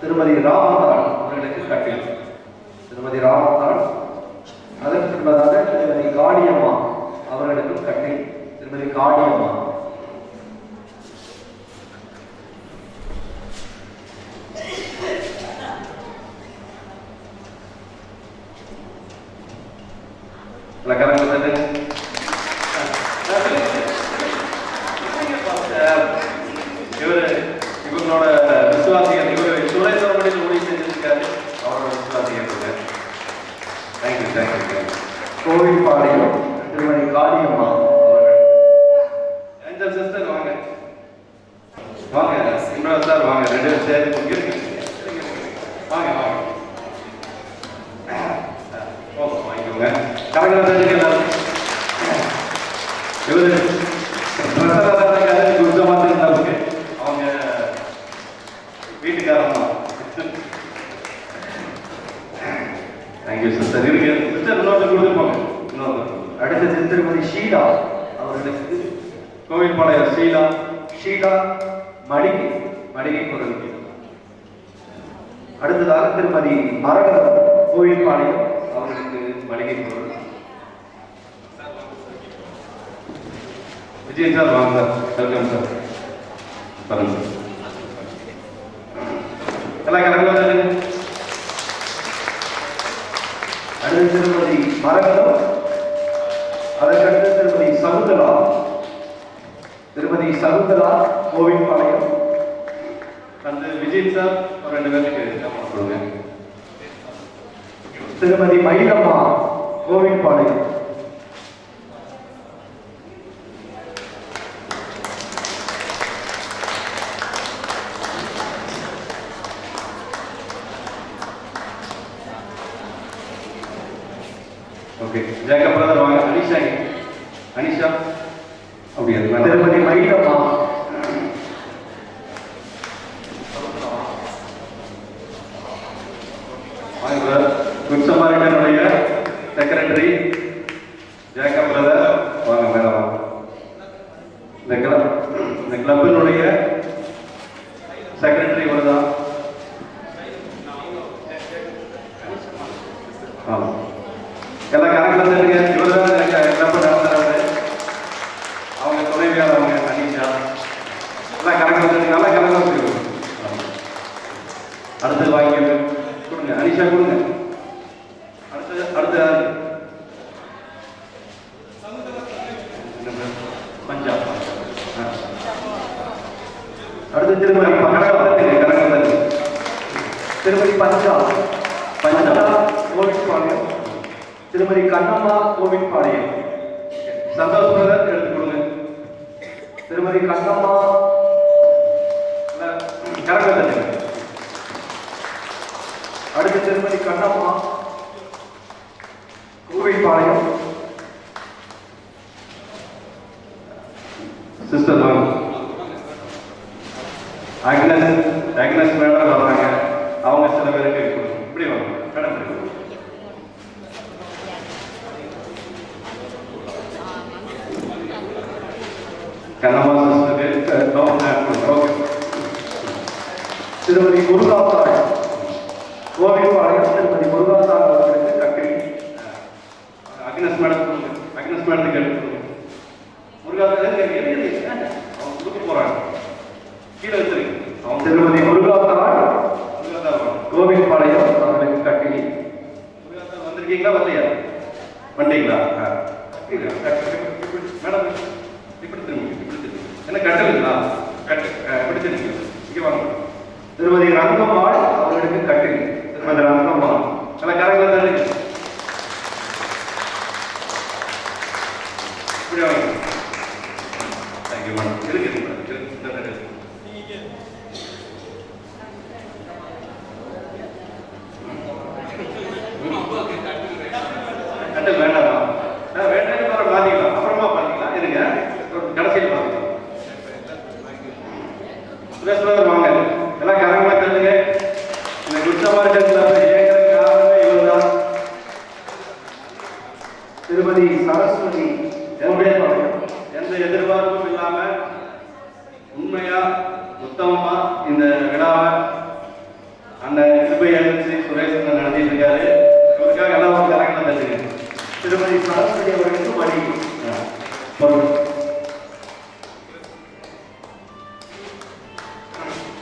திருமதி ராமதான் அவர்களுக்கு கட்டில். திருமதி ராமதான். அதற்கு பின்பதாக திருமதி காளியம்மா அவர்களுக்கும் கட்டில். திருமதி காளியம்மா. இவரோட விசுவாசிகள். இவர் சுரேஸ்வரமணியில் ஊழியம் செஞ்சிருக்காரு. கோவில்பாளையம் திருமதி காளியம்மா ஏஞ்சல் சிஸ்டர் வாங்க வாங்க இம்ரான் சார் வாங்க, ரெண்டு பேரும் சேர்ந்து வாங்க வாங்க வாங்கிக்கோங்க. கரகரத்துக்கு எல்லாரும் இவரு குருஜமாத்திருக்கு, அவங்க வீட்டுக்காரம்மா. Thank you sister. இருக்கு சிஸ்டர் இன்னொருத்தர் கொடுத்துருப்பாங்க. இன்னொருத்தர் அடுத்தது திருமதி ஷீலா அவர்களுக்கு கோவில்பாளையம் ஷீலா மளிகை பொருள். அடுத்ததாக திருமதி மரகதம் கோவில்பாளையம் அவர்களுக்கு மளிகை பொருள். விஜய் சார் வாங்க சார், வெல்கம் சார். பாருங்க எல்லாம் கரெக்டாக. அடுத்து திருமதி மரகதம், அதற்கடுத்து திருமதி சகுந்தலா கோவில்பாளையம். அந்த விஜய் சார் ஒரு ரெண்டு பேருக்கு கொடுங்க. திருமதி மயிலம்மா கோவில்பாளையம். ஓகே, ஜேக்கப் பிரதர் வாங்க. அனிஷா அப்படியா? திருமதி மயிலம்மா. குட் சமாரிட்டனுடைய செக்ரட்டரி ஜேக்கப் பிரதர் வாங்க மேடம் வாங்க. இந்த கிளப்பினுடைய செக்ரட்டரி இவர்தான். ஆமாம், எல்லாம் கரெக்டாக தெரியுங்க. இவர்தான் கிளப்பு நடத்துறாரு. அவங்க துணைவியார் அவங்க அனிஷா. எல்லாம் கரெக்டாக தெரியுங்க. நல்லா கரெக்டாக தெரியும். அடுத்தது வாங்கிக்க கொடுங்க, அனிஷா கொடுங்க. அடுத்த பஞ்சாப். அடுத்து திருமதி பஞ்சா கோவில்பாளையம். திருமதி கண்ணம்மா கோவில்பாளையம். சந்தோஷ் பிரதர் எடுத்து கொடுங்க. திருமதி கண்ணம்மா கரெக்டாக தெரியுங்க. அடுத்து திருமதி கண்ணம்மா கோவில்பாளையம். சிஸ்டர் வாங்க. அக்னஸ் மேடம் வர்றாங்க. அவங்க சில பேருக்கு கொடுங்க. இப்படி வாங்க மேடம். கண்ணம்மா சிஸ்டருக்கு ஓகே. திருமதி முருகாத்தாள் கோவில்பாளையம். திருமதி முருகாத்தாள் அவர்களுக்கு கட்டில். அக்னஸ் மேடம் கொடுங்க. அக்னஸ் மேடத்துக்கு எடுத்து கொடுங்க. முருகாத்தாள் அவங்க கொடுக்க போறாங்க. கீழே வச்சிருங்க. அவங்க திருமதி முருகாத்தாள் கோவில்பாளையம் அவர்களுக்கு கட்டில். முருகாத்தாள் வந்திருக்கீங்களா? வரலையா? வந்தீங்களா? மேடம் இப்படி திரும்ப என்ன கட்டலுங்களா? இப்படி திரும்ப இங்கே வாங்க. திருமதி ரங்கம்மாள் அவர்களுக்கு கட்டில். திருமதி ரங்கம்மாள் நல்லா கரெக்டாக தான் இருக்கு. இப்படி வாங்க. Thank you madam. இருக்கு கட்டல் வேண்டாமா? வேண்டாம், பார்த்துக்கலாம். அப்புறமா பார்த்துக்கலாம். இருங்க, கடைசியில் பார்த்துக்கலாம். சுரேஷ் பிரதர் வாங்க. எல்லாம் கரெக்டாக கருதுங்க. இந்த குற்றவாளிகள் காரணமே இவர்தான். திருமதி சரஸ்வதி எந்த எதிர்பார்ப்பும் இல்லாம உண்மையா உத்தமமா இந்த விழாவை அந்த கிருபை எழுச்சி சுரேஷ் நடத்திட்டு இருக்காரு. இவருக்காக எல்லாம் கரெக்டாக தந்துங்க. திருமதி சரஸ்வதி அவர்களுக்கு மணி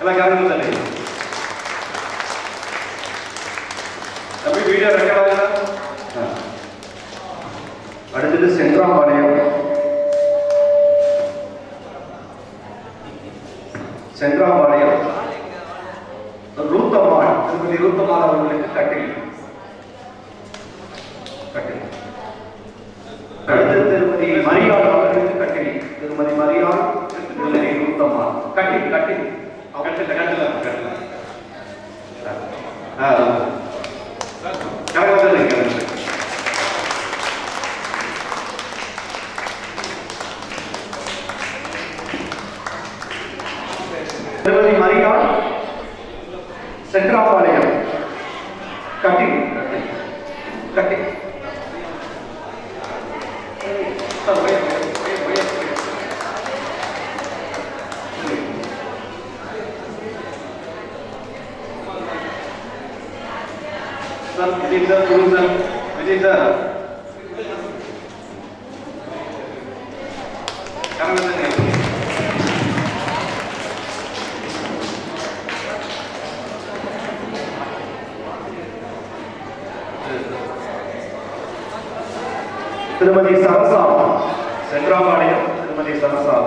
எல்லாம் கரெக்டாக தந்துங்க. தம்பி வீடியோ ரெக்கார்ட் ஆகுதா? அடுத்தது சென்றாம்பாளையம். ரூத்தம்மாள். திருமதி ரூத்தம்மாள் அவர்களுக்கு கட்டில். அடுத்து திருமதி மரியாள் அவர்களுக்கு கட்டில். திருமதி மரியாள் திருமதி ரூத்தம்மா கட்டில் கட்டில் கட்டில் கட்டில் கட்டில் திருமதி மரியாள் சென்றாபாளையம் கட்டில் கட்டில் விஜய் சார் குரு சார் விஜய் சார் திருமதி சரசா சென்றாபாளையம் திருமதி சரசா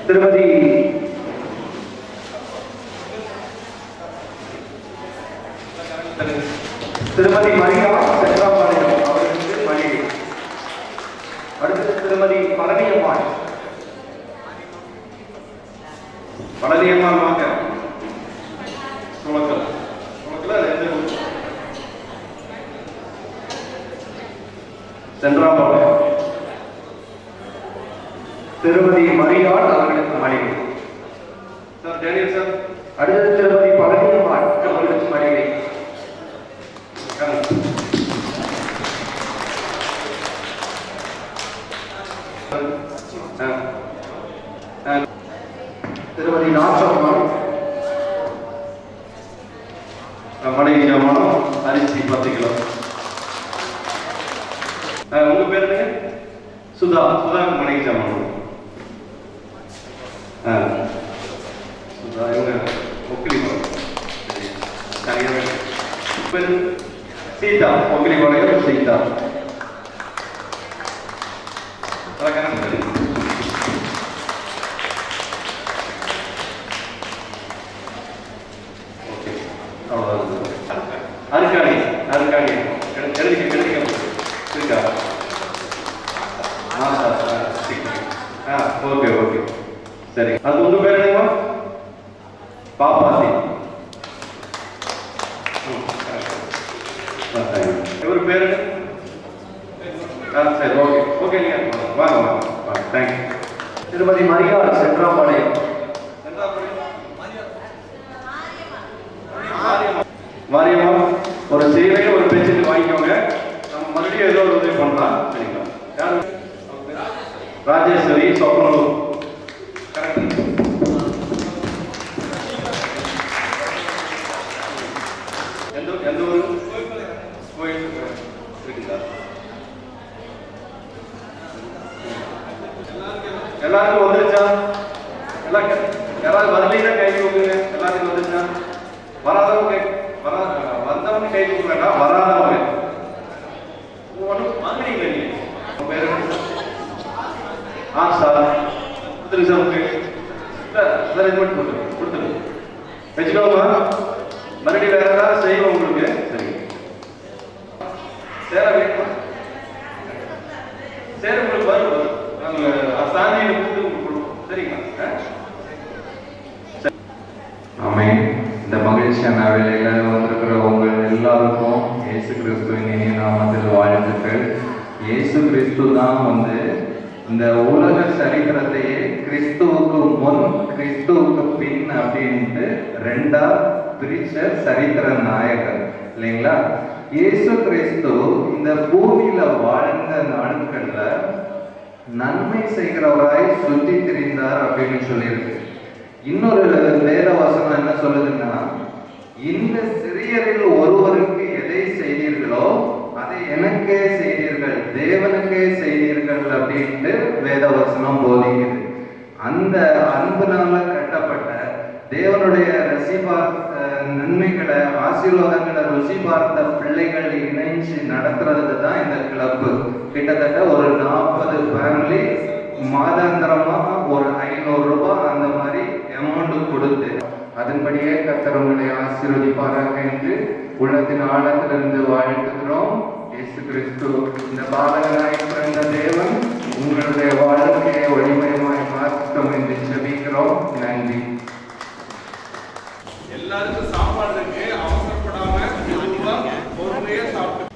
திருமதி திருமதி மரியா சென்றாபாளையம் அவர்களுக்கு மனைவி. அடுத்தது திருமதி பழனியம்மாள். பழனியம்மாள் வாங்க. சுளக்கல் சென்றாபாளையம் திருமதி மரியாள் அவர்களுக்கு மனைவி. Sir Daniel sir. அடுத்தது திருமதி பழனியம்மாள் அவர்களுக்கு மனைவி. திருமதி நாச்சம்மாள் மனைவி ஜாமானம் அரிசி 10 கிலோ. உங்க பேர் என்ன? சுதா. சுதாவுக்கு மனைவி ஜாமானம். சுதா இவங்க ஒக்கிலிபாளையம். சீதா ஒக்கிலிபாளையம் சீதா. அருக்காணி அருக்காணி எழுதிக்க இருக்கா? ஓகே ஓகே சரி. அது உங்க பேர் என்னமா? பாப்பாசி. இவர் பேரு? சரி ஓகே ஓகே வாங்க வாங்க வாங்க தேங்க்யூ. திருமதி மரியாள் சென்றாபாளையம். மாரியம்மா ஒரு சேவையை ஒரு பேச்சுட்டு வாங்கிக்கோங்க. நம்ம மறுபடியும் ஏதோ ஒரு உதவி பண்ணலாம். சரிங்களா? யாரு? ராஜேஸ்வரி சொப்பனூர். எந்த ஊர்? இருக்குதா? எல்லாருக்கும் வந்துருச்சா? எல்லாம் யாராவது வரலைன்னா கை தூக்குங்க. எல்லாருக்கும் வந்துருச்சா? வராதவங்க வந்தவங்க கை தூக்க வேண்டாம். வராதவங்க ஒன்றும் வாங்கினீங்க. நீங்க பேர் சார் கொடுத்துருங்க சார். ஓகே சார் இது மட்டும் கொடுத்துருங்க வச்சுக்கோமா. மறுபடியும் வேற ஏதாவது செய்வோம் உங்களுக்கு. சரி சேர வேணுமா? சேர உங்களுக்கு வரும். நாங்கள் சாந்தியை கொடுத்து உங்களுக்கு கொடுப்போம். சரிங்களா? ஆமென். இந்த மகிழ்ச்சியான வேளையில வந்திருக்கிற உங்கள் எல்லாருக்கும் இயேசு கிறிஸ்துவின் இனிய நாமத்தில் வாழ்த்துக்கள். இயேசு கிறிஸ்து தான் இந்த உலக சரித்திரத்தையே கிறிஸ்துவுக்கு முன் கிறிஸ்துவுக்கு பின் அப்படின்ட்டு ரெண்டா பிரிச்ச சரித்திர நாயகர் இல்லைங்களா? இயேசு கிறிஸ்து இந்த பூமியில வாழ்ந்த நாட்கள்ல நன்மை செய்கிறவராய் சுற்றி திரிந்தார் அப்படின்னு சொல்லியிருக்கு. இன்னொரு வேத வசனம் என்ன சொல்லுதுன்னா, இந்த சிறியரில் ஒருவருக்கு எதை செய்தீர்களோ அதை எனக்கே செய்தீர்கள், தேவனுக்கே செய்தீர்கள் அப்படின்னு அன்பினால கட்டப்பட்ட தேவனுடைய நன்மைகளை ஆசீர்வாதங்களை ருசி பார்த்த பிள்ளைகள் இணைஞ்சு நடத்துறது தான் இந்த கிளப்பு. கிட்டத்தட்ட ஒரு 40 ஃபேமிலி மாதாந்திரமா ஒரு 500 ரூபாய் அந்த மாதிரி அமௌண்ட் கொடுத்து அதன்படியே கர்த்தர் உங்களை ஆசீர்வதிப்பாராக என்று உள்ளத்தின் ஆழத்திலிருந்து வாழ்த்துகிறோம். இயேசு கிறிஸ்து இந்த பாலகனாய் பிறந்த தேவன் உங்களுடைய வாழ்க்கையை ஒளிமயமாய் மாற்றும் என்று ஜெபிக்கிறோம். நன்றி. எல்லாருக்கும் சாப்பாடு இருக்கு, அவசரப்படாம மெதுவா பொறுமையா சாப்பிட்டு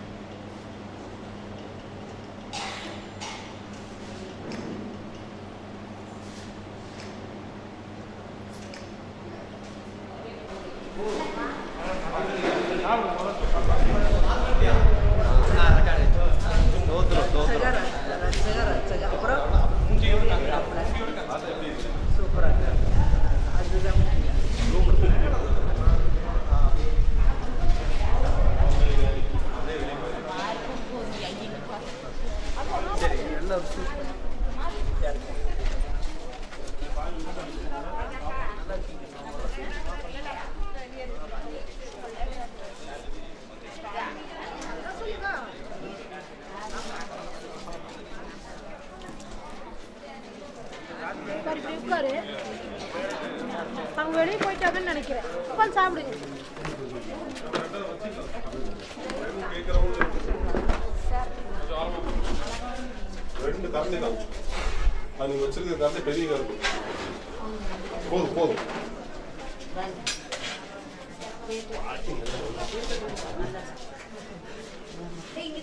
அவங்க வெளியே போயிட்டாங்கன்னு நினைக்கிறேன். உட்காந்து சாப்பிடுங்க. ரெண்டு கரண்டி தான் அது நீங்க வச்சிருக்க கரண்டி பெரிய கரண்டி போதும் போதும். இங்க